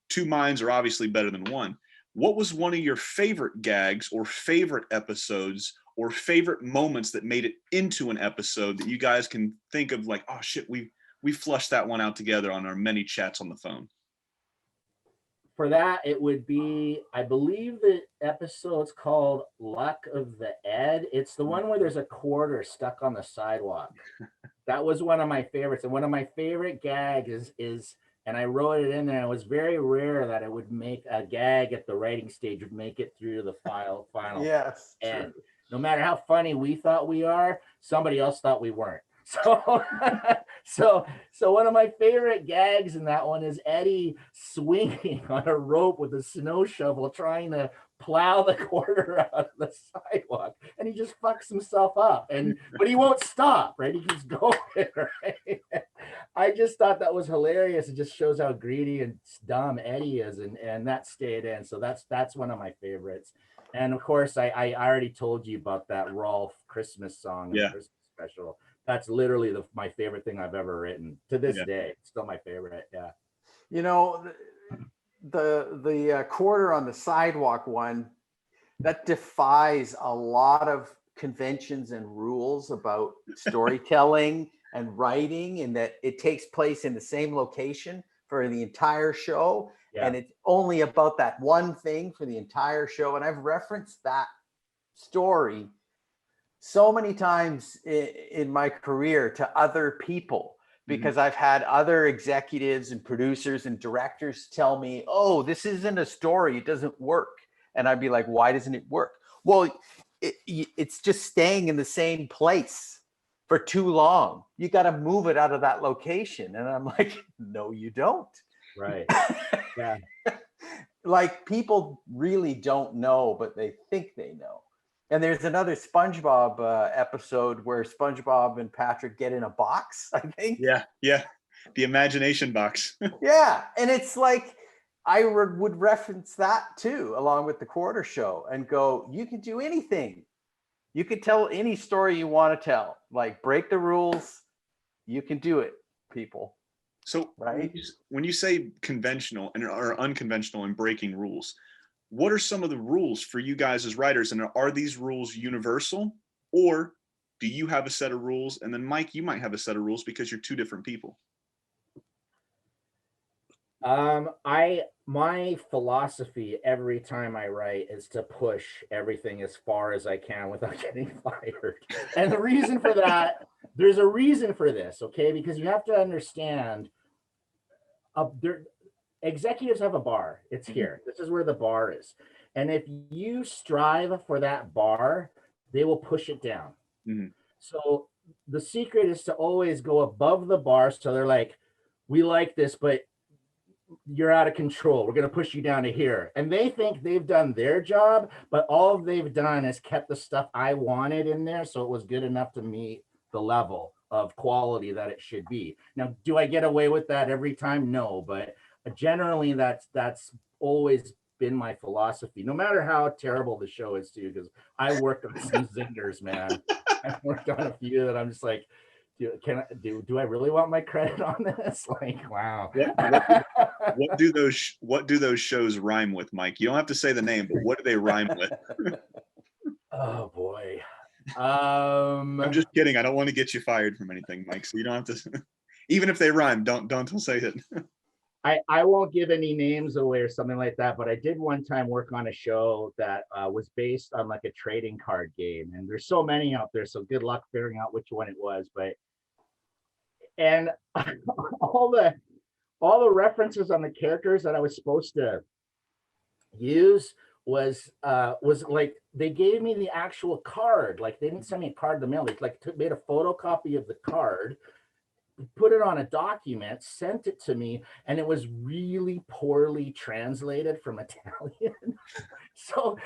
Two minds are obviously better than one. What was one of your favorite gags or favorite episodes or favorite moments that made it into an episode that you guys can think of like, oh shit, we flushed that one out together on our many chats on the phone? for that, it would be, I believe the episode's called Luck of the Ed. It's the one where there's a quarter stuck on the sidewalk. That was one of my favorites. And one of my favorite gags is, and I wrote it in there, it was very rare that it would make a gag at the writing stage would make it through the final Yes. end. No matter how funny we thought we are, somebody else thought we weren't. So, so one of my favorite gags in that one is Eddie swinging on a rope with a snow shovel, trying to plow the quarter out of the sidewalk, and he just fucks himself up. But he won't stop, right? He keeps going. Right? I just thought that was hilarious. It just shows how greedy and dumb Eddie is, and that stayed in. So that's one of my favorites. And of course, I already told you about that Rolf Christmas song, Yeah. Christmas special. That's literally my favorite thing I've ever written to this day. It's still my favorite. Yeah. You know, the quarter on the sidewalk one, that defies a lot of conventions and rules about storytelling and writing, in that it takes place in the same location for the entire show. Yeah. And it's only about that one thing for the entire show. And I've referenced that story so many times in my career to other people, because I've had other executives and producers and directors tell me, oh, this isn't a story, it doesn't work. And I'd be like, why doesn't it work? Well, it's just staying in the same place for too long. You got to move it out of that location. And I'm like, no, you don't. Right. Yeah. Like, people really don't know, but they think they know. And there's another SpongeBob episode where SpongeBob and Patrick get in a box, I think. Yeah. The imagination box. Yeah. And it's like, I would reference that too, along with the quarter show, and go, you can do anything. You can tell any story you want to tell. Like, break the rules. You can do it, people. So right? When you say conventional or unconventional and breaking rules, what are some of the rules for you guys as writers? And are these rules universal, or do you have a set of rules? And then Mike, you might have a set of rules because you're two different people. My philosophy every time I write is to push everything as far as I can without getting fired. And the reason for that, there's a reason for this, okay? Because you have to understand, executives have a bar. It's here. This is where the bar is. And if you strive for that bar, they will push it down. Mm-hmm. So the secret is to always go above the bar. So they're like, we like this, but you're out of control. We're going to push you down to here. And they think they've done their job, but all they've done is kept the stuff I wanted in there. So it was good enough to meet the level of quality that it should be. Now, do I get away with that every time? No, but generally that's always been my philosophy, no matter how terrible the show is too, because I worked on some zingers, man. I've worked on a few that I'm just like, do I really want my credit on this? Like, wow. What do those shows rhyme with, Mike? You don't have to say the name, but what do they rhyme with? Oh boy. I'm just kidding. I don't want to get you fired from anything, Mike. So you don't have to. Even if they rhyme, don't say it. I won't give any names away or something like that, but I did one time work on a show that was based on like a trading card game, and there's so many out there, so good luck figuring out which one it was. And all the references on the characters that I was supposed to use was like, they gave me the actual card. Like, they didn't send me a card in the mail. They made a photocopy of the card, put it on a document, sent it to me, and it was really poorly translated from Italian. So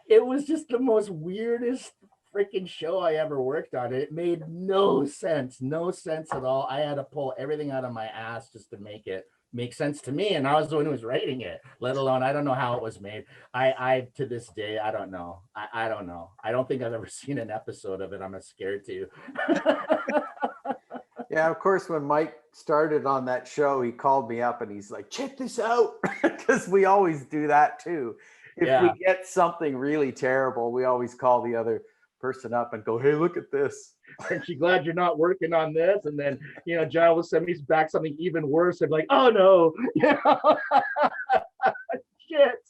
it was just the most weirdest freaking show I ever worked on. It made no sense at all. I had to pull everything out of my ass just to make it make sense to me, and I was the one who was writing it, let alone I don't know how it was made. I to this day, I don't know. I don't know. I don't think I've ever seen an episode of it. I'm scared to. Yeah, of course, when Mike started on that show, he called me up and he's like, check this out, because we always do that too. If we get something really terrible, we always call the other person up and go, hey, look at this. Aren't you glad you're not working on this? And then, John will send me back something even worse. I'm like, oh no.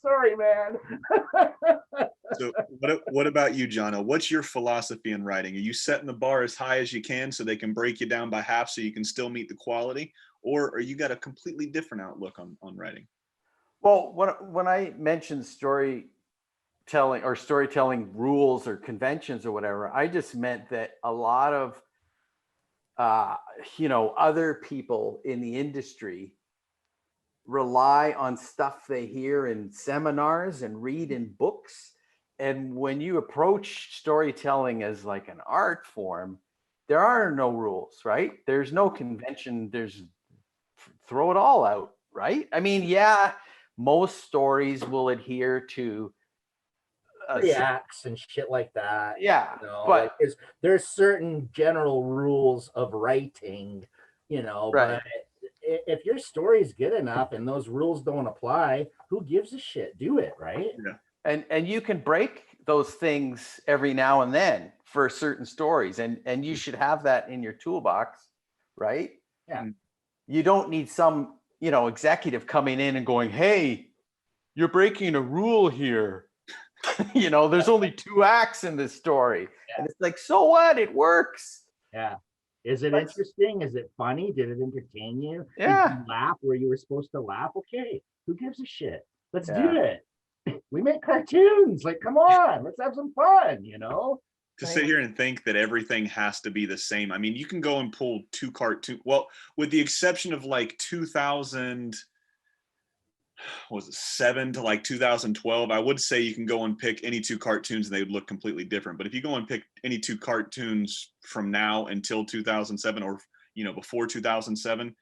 Sorry, man. So what about you, Jono? What's your philosophy in writing? Are you setting the bar as high as you can so they can break you down by half so you can still meet the quality? Or are you got a completely different outlook on writing? Well, when I mentioned storytelling or storytelling rules or conventions or whatever, I just meant that a lot of other people in the industry rely on stuff they hear in seminars and read in books. And when you approach storytelling as like an art form, there are no rules, right? There's no convention. There's throw it all out, right? I mean, yeah, most stories will adhere to Acts and shit like that. yeah, Like there's certain general rules of writing, right. but if your story's good enough and those rules don't apply, who gives a shit? Do it, right? Yeah. And you can break those things every now and then for certain stories, and you should have that in your toolbox, right? Yeah. You don't need some executive coming in and going, hey, you're breaking a rule here. There's only 2 acts in this story. Yeah. And it's like, so what? It works. Yeah. Is it interesting? Is it funny? Did it entertain you? Yeah. Did you laugh where you were supposed to laugh? Okay. Who gives a shit? Let's do it. We make cartoons. Like, come on, let's have some fun, To sit here and think that everything has to be the same. I mean, you can go and pull 2 cartoons. Well, with the exception of like 2000, was it 7 to like 2012, I would say you can go and pick any 2 cartoons and they would look completely different. But if you go and pick any 2 cartoons from now until 2007 or before 2007,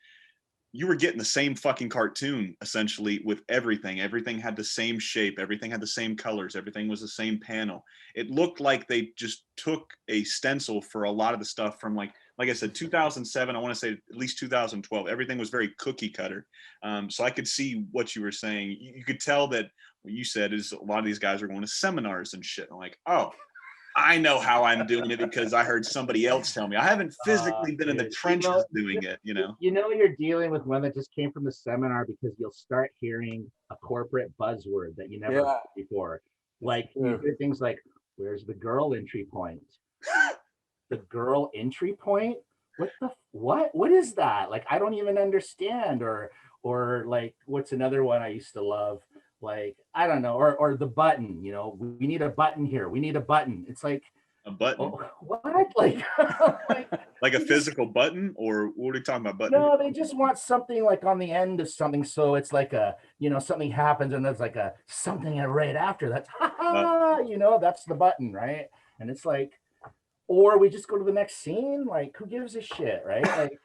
you were getting the same fucking cartoon essentially with everything. Everything had the same shape, everything had the same colors, everything was the same panel. It looked like they just took a stencil for a lot of the stuff from like I said, 2007, I want to say at least 2012, everything was very cookie cutter. So I could see what you were saying. You could tell that what you said is a lot of these guys are going to seminars and shit. I'm like, oh, I know how I'm doing it because I heard somebody else tell me. I haven't physically been in the trenches doing it, You're dealing with one that just came from the seminar because you'll start hearing a corporate buzzword that you never heard before. Like you hear things like, where's the girl entry point? The girl entry point? What is that? Like, I don't even understand. Or like, what's another one I used to love? Like, I don't know, or the button, we need a button here. We need a button. It's like a button. Oh, what? Like, like a physical button, or what are you talking about? Button? No, they just want something like on the end of something. So it's like something happens and there's like a something right after that. That's the button, right? And it's like, or we just go to the next scene. Like, who gives a shit, right? Like,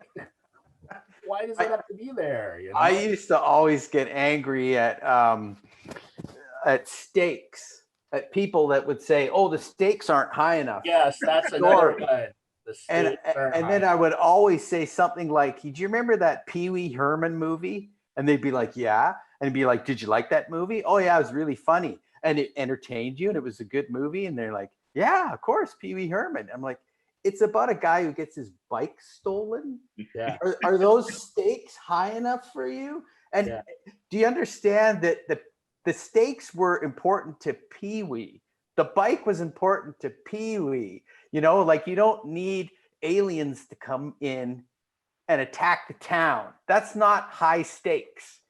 why does it have to be there? I used to always get angry at stakes, at people that would say, "Oh, the stakes aren't high enough." Yes, that's another one. And then I would always say something like, "Do you remember that Pee Wee Herman movie?" And they'd be like, "Yeah," and it'd be like, "Did you like that movie?" "Oh yeah, it was really funny and it entertained you and it was a good movie." And they're like, "Yeah, of course, Pee Wee Herman." I'm like, it's about a guy who gets his bike stolen. Yeah. Are those stakes high enough for you? And do you understand that the stakes were important to Pee Wee? The bike was important to Pee Wee. Like, you don't need aliens to come in and attack the town. That's not high stakes.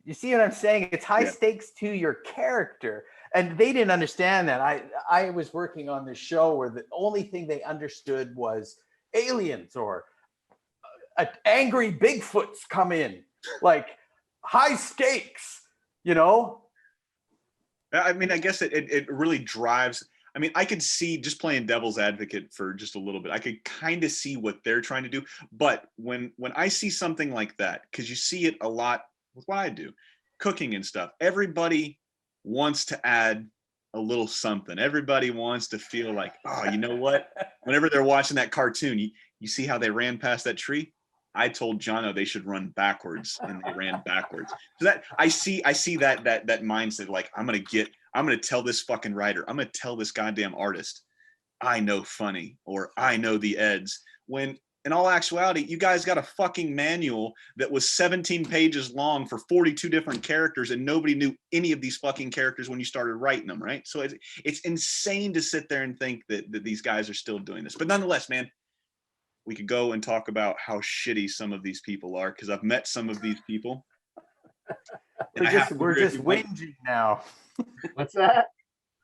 You see what I'm saying? It's high stakes to your character. And they didn't understand that. I was working on this show where the only thing they understood was aliens or angry Bigfoots come in, like high stakes, I mean, I guess it really drives. I mean, I could see, just playing devil's advocate for just a little bit, I could kind of see what they're trying to do. But when I see something like that, because you see it a lot with what I do, cooking and stuff, everybody wants to add a little something. Everybody wants to feel like, oh, you know what? Whenever they're watching that cartoon, you see how they ran past that tree? I told Jono they should run backwards, and they ran backwards. So that I see that mindset, like, I'm gonna tell this fucking writer, I'm gonna tell this goddamn artist, I know funny, or I know the eds. When in all actuality, you guys got a fucking manual that was 17 pages long for 42 different characters, and nobody knew any of these fucking characters when you started writing them, right? So it's insane to sit there and think that these guys are still doing this. But nonetheless, man, we could go and talk about how shitty some of these people are, because I've met some of these people. We're just whinging now. What's that?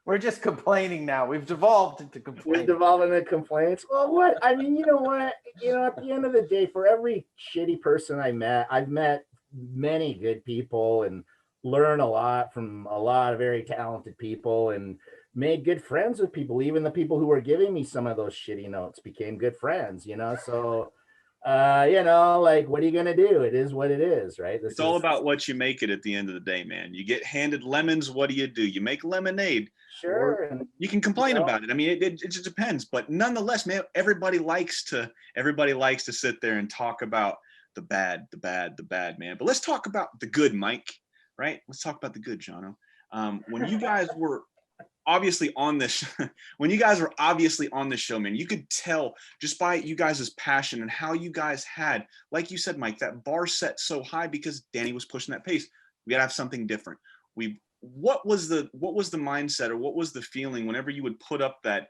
We're just complaining now. We've devolved into We're complaining. devolving into complaints. Well, what? I mean, you know what? You know, at the end of the day, for every shitty person I've met many good people and learned a lot from a lot of very talented people and made good friends with people. Even the people who were giving me some of those shitty notes became good friends, you know? So, you know, like, what are you going to do? It is what it is, right? It's all about what you make it at the end of the day, man. You get handed lemons. What do? You make lemonade. Sure. And you can complain about it. I mean, it just depends. But nonetheless, man, everybody likes to sit there and talk about the bad, man. But let's talk about the good, Mike, right? Let's talk about the good, Jono. When you guys were obviously on this show, man, you could tell just by you guys' passion and how you guys had, like you said, Mike, that bar set so high because Danny was pushing that pace. We gotta have something different. What was the mindset, or what was the feeling whenever you would put up that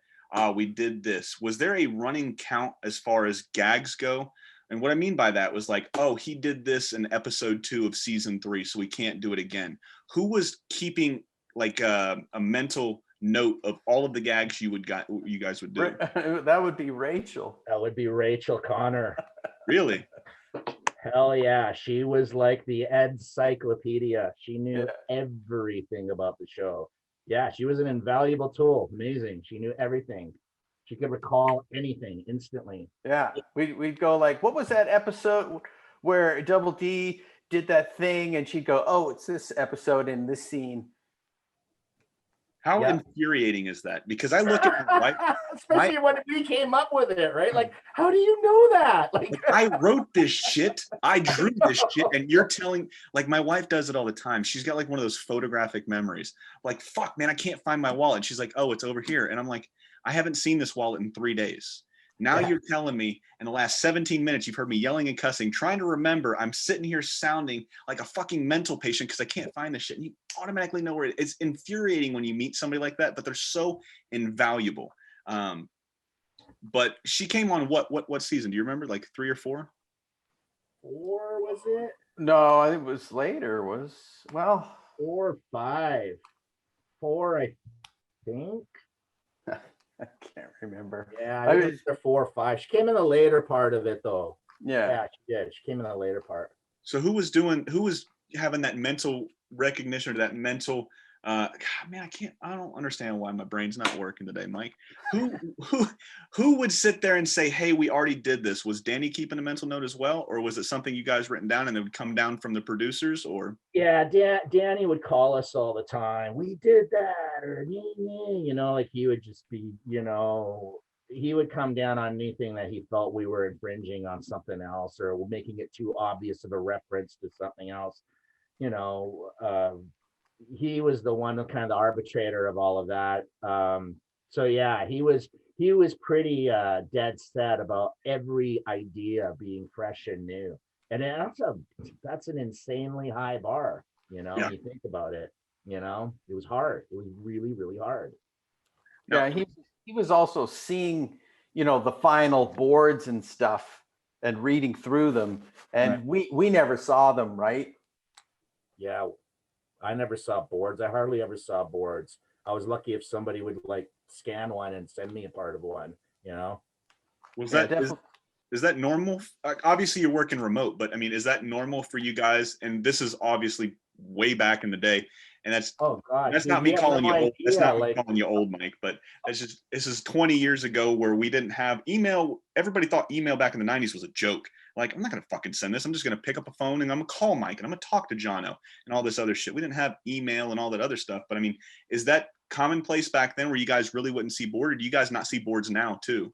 we did this? Was there a running count as far as gags go? And what I mean by that was like, oh, he did this in episode 2 of season 3, so we can't do it again. Who was keeping like a mental note of all of the gags you guys would do? That would be Rachel. that would be Rachel Connor. Really? Hell yeah. She was like the encyclopedia. She knew everything about the show. Yeah, she was an invaluable tool. Amazing. She knew everything. She could recall anything instantly. Yeah, we'd go like, what was that episode where Double D did that thing? And she'd go, oh, it's this episode in this scene. How infuriating is that? Because I look at my wife, especially when we came up with it, right? Like, how do you know that? Like, I wrote this shit, I drew this shit, and you're telling, like, my wife does it all the time. She's got like one of those photographic memories. Like, fuck, man, I can't find my wallet. She's like, oh, it's over here. And I'm like, I haven't seen this wallet in 3 days. Now you're telling me in the last 17 minutes, you've heard me yelling and cussing, trying to remember. I'm sitting here sounding like a fucking mental patient because I can't find this shit. And you automatically know where it is. It's infuriating when you meet somebody like that, but they're so invaluable. But she came on what season? Do you remember? Like 3 or 4? 4 was it? No, I think it was later. 4 or 5. 4, I think. I can't remember. Yeah, I think it's 4 or 5. She came in the later part of it, though. Yeah, she did. She came in the later part. So who was having that mental recognition, or that mental? God, man, I don't understand why my brain's not working today, Mike. Who would sit there and say, hey, we already did this? Was Danny keeping a mental note as well, or was it something you guys written down and it would come down from the producers? Or Danny would call us all the time. We did that, or you know, like he would just be, you know, he would come down on anything that he felt we were infringing on something else, or making it too obvious of a reference to something else. You know, he was the one, kind of the arbitrator of all of that. So yeah, he was pretty dead set about every idea being fresh and new, and that's an insanely high bar. You know, when you think about it, you know, it was hard. It was really, really hard. Yeah, he was also seeing, you know, the final boards and stuff and reading through them, and we never saw them, right? Yeah, I never saw boards. I hardly ever saw boards. I was lucky if somebody would like scan one and send me a part of one, you know? Is that normal? Obviously you're working remote, but I mean, is that normal for you guys? And this is obviously way back in the day. And that's not me calling you old. That's not me calling you old, Mike, but this is 20 years ago where we didn't have email. Everybody thought email back in the 90s was a joke. Like, I'm not going to fucking send this. I'm just going to pick up a phone and I'm going to call Mike and I'm going to talk to Jono and all this other shit. We didn't have email and all that other stuff. But I mean, is that commonplace back then where you guys really wouldn't see board, or do you guys not see boards now too?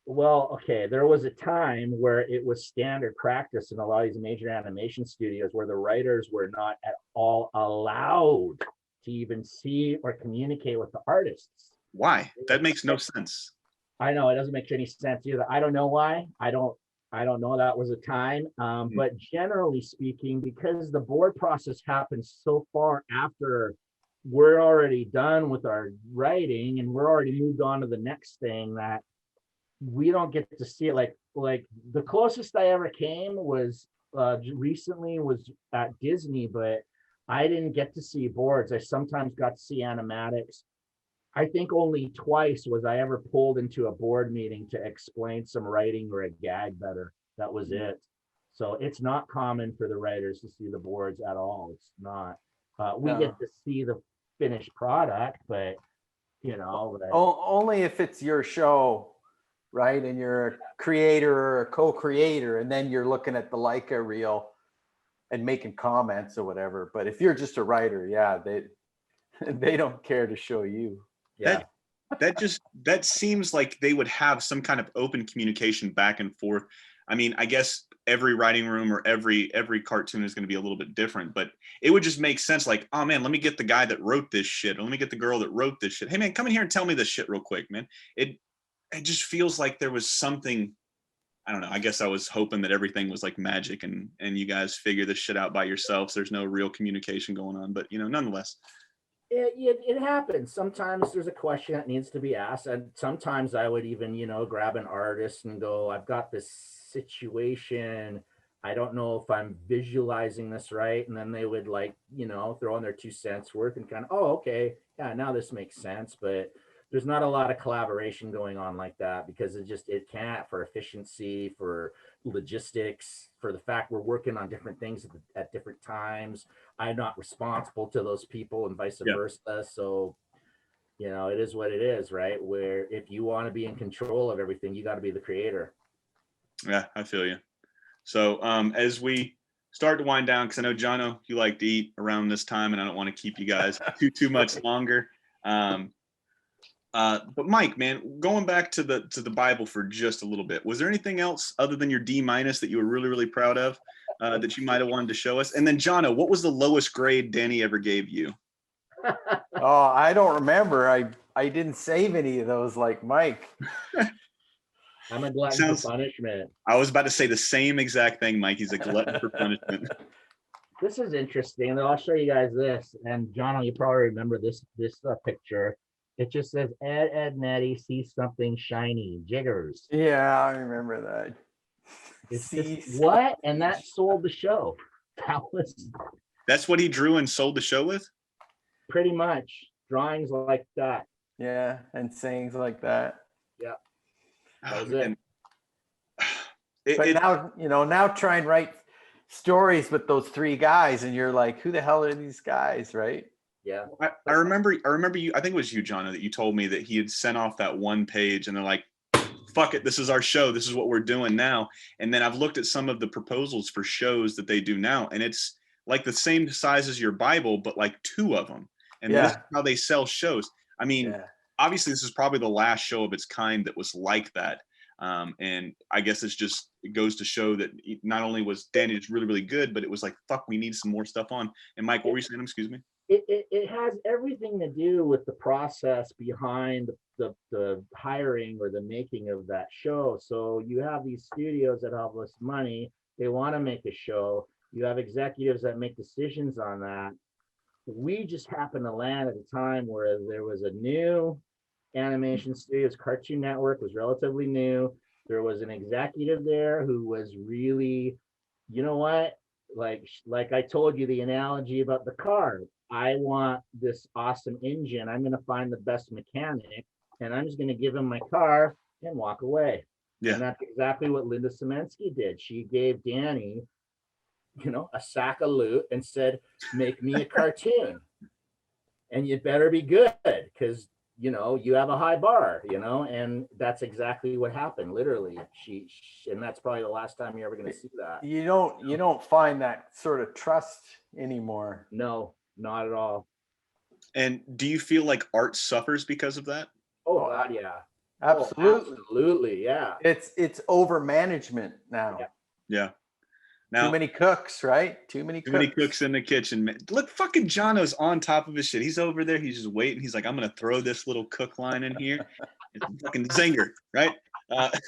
Well, okay, there was a time where it was standard practice in a lot of these major animation studios where the writers were not at all allowed to even see or communicate with the artists. Why? That makes no sense. I know it doesn't make any sense either. I don't know why. I don't know. That was a time. But generally speaking, because the board process happens so far after we're already done with our writing and we're already moved on to the next thing, that we don't get to see it. Like the closest I ever came was recently was at Disney, but I didn't get to see boards. I sometimes got to see animatics. I think only twice was I ever pulled into a board meeting to explain some writing or a gag better. That was it. So it's not common for the writers to see the boards at all. It's not. We get to see the finished product, but only if it's your show, right? And you're a creator or a co-creator, and then you're looking at the Leica reel and making comments or whatever. But if you're just a writer, they don't care to show you. Yeah. That seems like they would have some kind of open communication back and forth. I mean, I guess every writing room or every cartoon is going to be a little bit different, but it would just make sense. Like, oh man, let me get the guy that wrote this shit. Or let me get the girl that wrote this shit. Hey man, come in here and tell me this shit real quick, man. It just feels like there was something. I don't know. I guess I was hoping that everything was like magic and you guys figure this shit out by yourselves. There's no real communication going on, but nonetheless. It happens. Sometimes there's a question that needs to be asked. And sometimes I would even, grab an artist and go, I've got this situation. I don't know if I'm visualizing this right. And then they would throw in their 2 cents worth and kind of, oh, okay. Yeah, now this makes sense. But there's not a lot of collaboration going on like that because it can't, for efficiency, for logistics, for the fact we're working on different things at different times. I'm not responsible to those people and vice versa. So, it is what it is, right? Where if you want to be in control of everything, you got to be the creator. Yeah, I feel you. So as we start to wind down, because I know, Jono, you like to eat around this time, and I don't want to keep you guys too much longer. But Mike, man, going back to the Bible for just a little bit, was there anything else other than your D- that you were really, really proud of that you might have wanted to show us? And then, Jono, what was the lowest grade Danny ever gave you? Oh, I don't remember. I didn't save any of those like Mike. I'm a glutton for punishment. I was about to say the same exact thing, Mike. He's a glutton for punishment. This is interesting. I'll show you guys this. And Jono, you probably remember this picture. It just says Ed and Eddy see something shiny, jiggers. Yeah, I remember that. It's just, what? And that sold the show. That's what he drew and sold the show with? Pretty much. Drawings like that. Yeah, and sayings like that. Yeah. That was it. Now try and write stories with those 3 guys, and you're like, who the hell are these guys, right? Yeah. I remember you, I think it was you, Jono, that you told me that he had sent off that one page and they're like, fuck it, this is our show. This is what we're doing now. And then I've looked at some of the proposals for shows that they do now, and it's like the same size as your Bible, but like 2 of them. And this is how they sell shows. I mean, obviously this is probably the last show of its kind that was like that. And I guess it goes to show that not only was Danny just really, really good, but it was like, fuck, we need some more stuff on. And Mike, what were you saying? Excuse me? It has everything to do with the process behind the hiring or the making of that show. So you have these studios that have less money. They want to make a show. You have executives that make decisions on that. We just happened to land at a time where there was a new animation studios. Cartoon Network was relatively new. There was an executive there who was really, you know what? Like I told you the analogy about the car. I want this awesome engine. I'm going to find the best mechanic, and I'm just going to give him my car and walk away. Yeah. And that's exactly what Linda Semensky did. She gave Danny, a sack of loot and said, make me a cartoon. And you better be good because, you have a high bar, and that's exactly what happened. Literally, and that's probably the last time you're ever going to see that. You don't find that sort of trust anymore. No, not at all. And do you feel like art suffers because of that? Oh God, yeah. Absolutely. Oh, absolutely, yeah. It's over management now. Yeah. Now, too many cooks, right? Too many cooks in the kitchen. Look, fucking Jono's on top of his shit. He's over there. He's just waiting. He's like, I'm going to throw this little cook line in here. It's a fucking zinger, right? But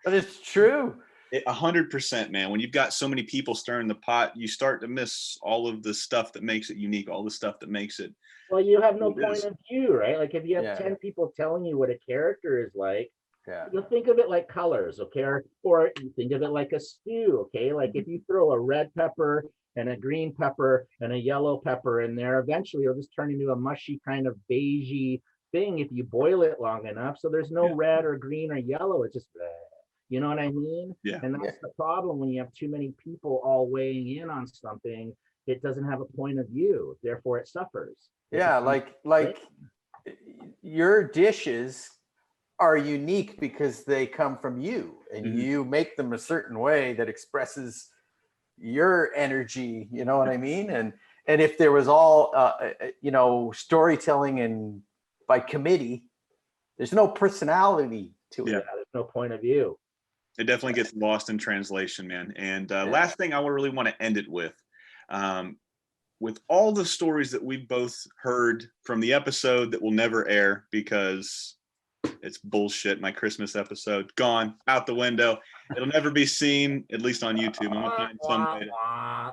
it's true. 100%, man. When you've got so many people stirring the pot, you start to miss all of the stuff that makes it unique, all the stuff that makes it. Well, you have no It point is. of view, right? Like if you have Yeah. 10 people telling you what a character is like, Yeah. you think of it like colors, okay? Or you think of it like a stew, okay? Like if you throw a red pepper and a green pepper and a yellow pepper in there, eventually it'll just turn into a mushy kind of beigey thing if you boil it long enough. So there's no red or green or yellow. It's just, you know what I mean? Yeah. And that's the problem when you have too many people all weighing in on something. It doesn't have a point of view, therefore it suffers. Yeah, like your dishes are unique because they come from you, and you make them a certain way that expresses your energy. You know what I mean? And if there was all storytelling and by committee, there's no personality to it. Yeah, there's no point of view. It definitely gets lost in translation, man. And last thing I really want to end it with all the stories that we've both heard from the episode that will never air because it's bullshit. My Christmas episode gone out the window. It'll never be seen, at least on YouTube. I'm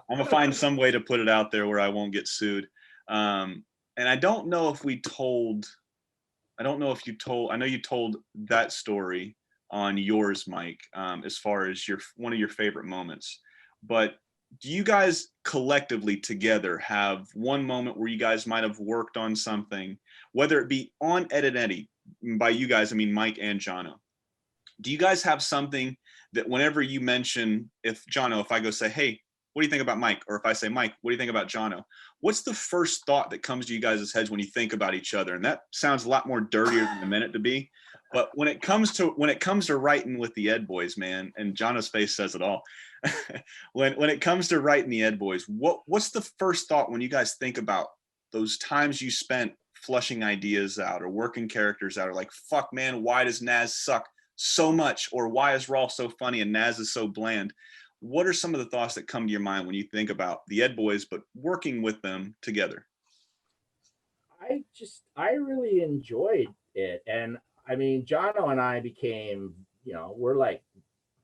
gonna find some way to put it out there where I won't get sued. And I don't know if we told. I don't know if you told. I know you told that story on yours, Mike, as far as one of your favorite moments. But do you guys collectively together have one moment where you guys might have worked on something, whether it be on Ed and Eddy? By you guys, I mean Mike and Jono. Do you guys have something that whenever you mention, if I go say, hey, what do you think about Mike? Or if I say, Mike, what do you think about Jono? What's the first thought that comes to you guys' heads when you think about each other? And that sounds a lot more dirtier than I meant it to be. But when it comes to writing with the Ed Boys, man, and Jono's face says it all. when it comes to writing the Ed Boys, what's the first thought when you guys think about those times you spent flushing ideas out or working characters out, or like, fuck, man, why does Naz suck so much? Or why is Raw so funny and Naz is so bland? What are some of the thoughts that come to your mind when you think about the Ed Boys, but working with them together? I really enjoyed it. And I mean, Jono and I became, we're like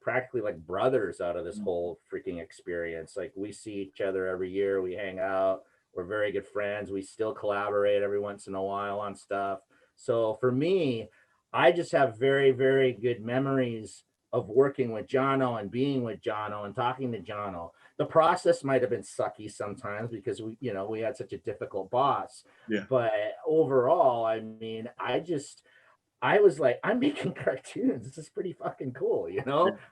practically like brothers out of this whole freaking experience. Like we see each other every year, we hang out, we're very good friends, we still collaborate every once in a while on stuff. So for me, I just have very, very good memories of working with Jono and being with Jono and talking to Jono. The process might have been sucky sometimes because we had such a difficult boss. Yeah. But overall, I mean, I was like, I'm making cartoons. This is pretty fucking cool,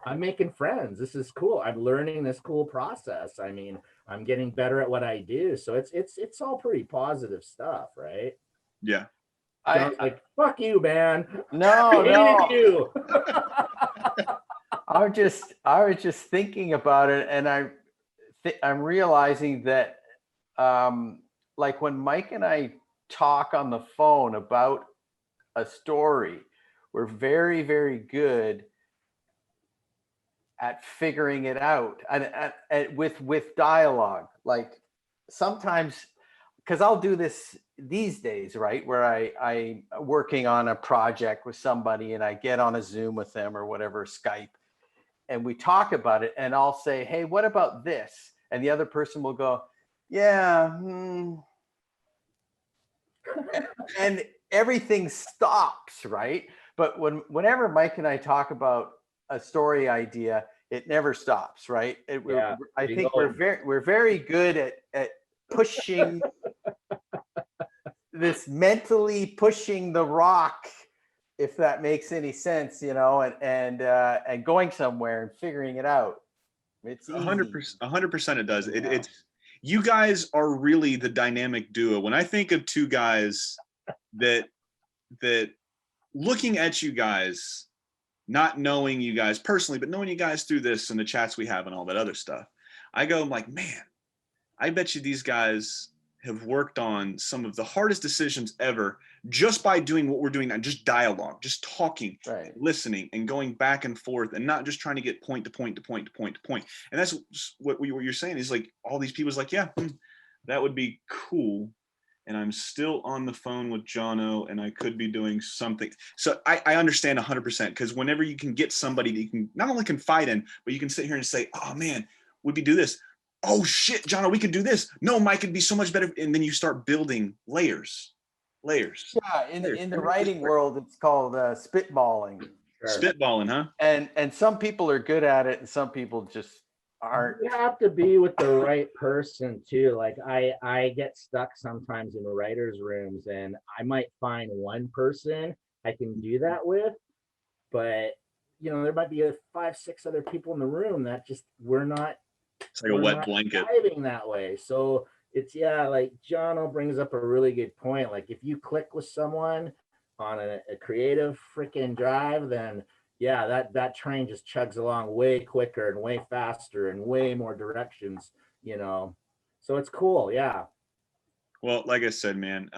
I'm making friends. This is cool. I'm learning this cool process. I mean, I'm getting better at what I do. So it's all pretty positive stuff, right? Yeah. I was like, fuck you, man. No. You. I was just thinking about it, and I'm realizing that like when Mike and I talk on the phone about a story, we're very, very good at figuring it out and with dialogue. Like sometimes, because I'll do this these days, right, where I'm working on a project with somebody and I get on a Zoom with them or whatever, Skype, and we talk about it, and I'll say, hey, what about this? And the other person will go, yeah. And everything stops, right? But whenever Mike and I talk about a story idea, it never stops, right? I think we're very good at pushing this, mentally pushing the rock, if that makes any sense, and going somewhere and figuring it out. It's 100% it does. It's you guys are really the dynamic duo. When I think of two guys that looking at you guys, not knowing you guys personally, but knowing you guys through this and the chats we have and all that other stuff, I go like, man, I bet you these guys have worked on some of the hardest decisions ever just by doing what we're doing now, just dialogue, just talking, right, listening and going back and forth and not just trying to get point to point to point to point to point. And that's what you're saying is like all these people's like, yeah, that would be cool. and I'm still on the phone with Jono, and I could be doing something. So I understand 100%, because whenever you can get somebody that you can not only confide in, but you can sit here and say, oh man, would we do this? Oh shit, Jono, we could do this. No, Mike could be so much better. And then you start building layers. Yeah, in the writing world, it's called spitballing. Sure. Spitballing, huh? And some people are good at it, and some people just aren't. You have to be with the right person too. Like I get stuck sometimes in writers' rooms, and I might find one person I can do that with, but you know there might be 5, 6 other people in the room that just we're not. It's like a wet blanket. Vibing that way. So it's like Jono brings up a really good point. Like if you click with someone on a creative freaking drive, then yeah, that train just chugs along way quicker and way faster and way more directions, you know. So it's cool, yeah. Well, like I said, man,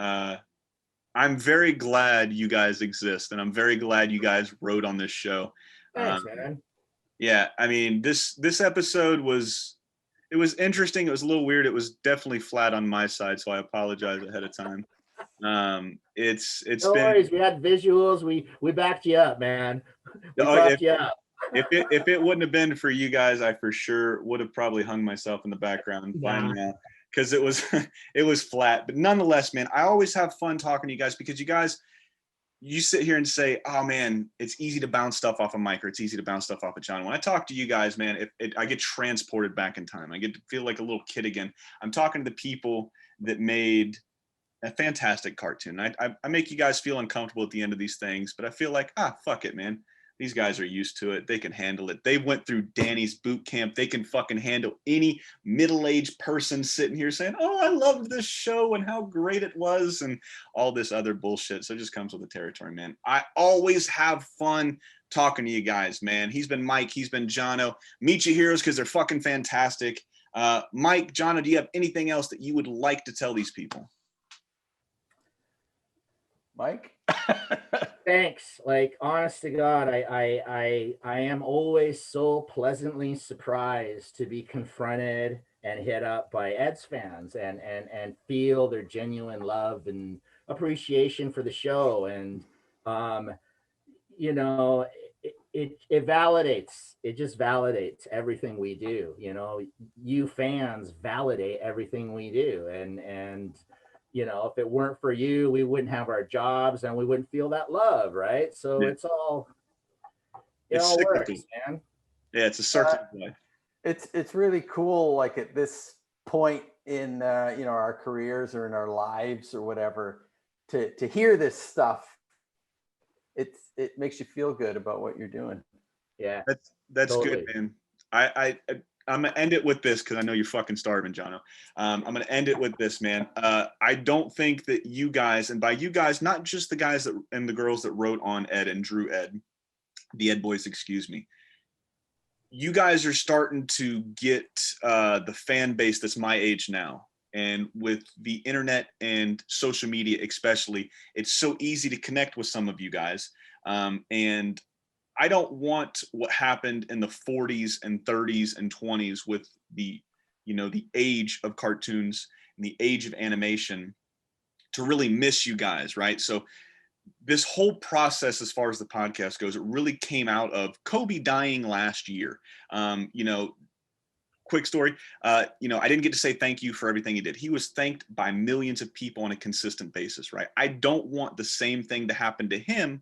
I'm very glad you guys exist, and I'm very glad you guys wrote on this show. Thanks, man. Yeah, I mean, this episode was interesting. It was a little weird. It was definitely flat on my side, so I apologize ahead of time. It's no been worries. We had visuals. We backed you up, man. We propped you up. If it wouldn't have been for you guys, I for sure would have probably hung myself in the background by now, because it was flat. But nonetheless, man, I always have fun talking to you guys, because you sit here and say, oh man, it's easy to bounce stuff off of Mike, or it's easy to bounce stuff off of John. When I talk to you guys, man, I get transported back in time. I get to feel like a little kid again. I'm talking to the people that made a fantastic cartoon. I make you guys feel uncomfortable at the end of these things, but I feel like, fuck it, man. These guys are used to it. They can handle it. They went through Danny's boot camp. They can fucking handle any middle-aged person sitting here saying, oh, I loved this show and how great it was and all this other bullshit. So it just comes with the territory, man. I always have fun talking to you guys, man. He's been Mike. He's been Jono. Meet your heroes, because they're fucking fantastic. Mike, Jono, do you have anything else that you would like to tell these people? Mike? Thanks. Like, honest to God, I am always so pleasantly surprised to be confronted and hit up by Ed's fans and feel their genuine love and appreciation for the show. And you know, it validates. It just validates everything we do. You know, you fans validate everything we do, and you know, if it weren't for you, we wouldn't have our jobs and we wouldn't feel that love, right? So Yeah. it all Cyclical. works, man. Yeah, it's a circle of life. It's really cool, like at this point in you know, our careers or in our lives or whatever, to hear this stuff. It makes you feel good about what you're doing. Yeah, That's totally. good, man. I'm gonna end it with this, because I know you're fucking starving, Jono. I'm gonna end it with this, man. I don't think that you guys, and by you guys, not just the guys that and the girls that wrote on Ed and drew Ed, the Ed boys, excuse me. You guys are starting to get the fan base that's my age now. And with the internet and social media especially, it's so easy to connect with some of you guys. And I don't want what happened in the 40s and 30s and 20s with the age of cartoons and the age of animation to really miss you guys, right? So this whole process, as far as the podcast goes, it really came out of Kobe dying last year. Quick story. I didn't get to say thank you for everything he did. He was thanked by millions of people on a consistent basis, right? I don't want the same thing to happen to him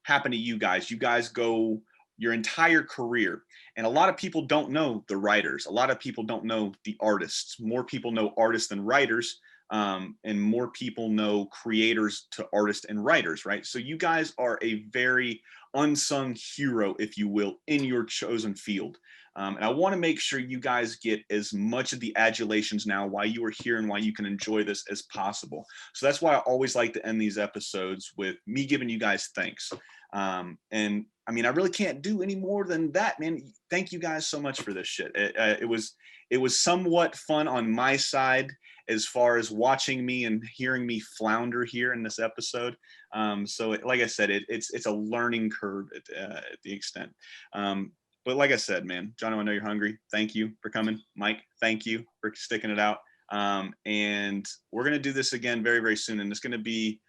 happen to you guys. You guys go your entire career, and a lot of people don't know the writers. A lot of people don't know the artists. More people know artists than writers, and more people know creators to artists and writers, right? So you guys are a very unsung hero, if you will, in your chosen field. And I want to make sure you guys get as much of the adulations now while you are here and why you can enjoy this as possible. So that's why I always like to end these episodes with me giving you guys thanks. And I mean, I really can't do any more than that, man. Thank you guys so much for this shit. It was somewhat fun on my side as far as watching me and hearing me flounder here in this episode. So like I said, it's a learning curve at the extent. But like I said, man, John, I know you're hungry. Thank you for coming. Mike, thank you for sticking it out. And we're going to do this again very, very soon. And it's going to be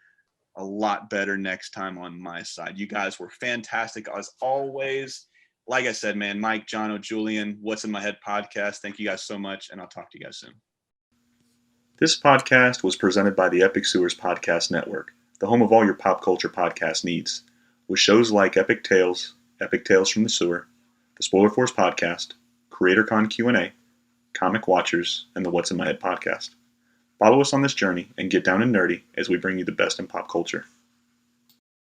a lot better next time on my side. You guys were fantastic as always. Like I said, man, Mike, Jono, Julian, What's in My Head podcast. Thank you guys so much. And I'll talk to you guys soon. This podcast was presented by the Epic Sewers Podcast Network, the home of all your pop culture podcast needs, with shows like Epic Tales from the Sewer, the Spoiler Force Podcast, CreatorCon Q&A, Comic Watchers, and the What's in My Head podcast. Follow us on this journey and get down and nerdy as we bring you the best in pop culture.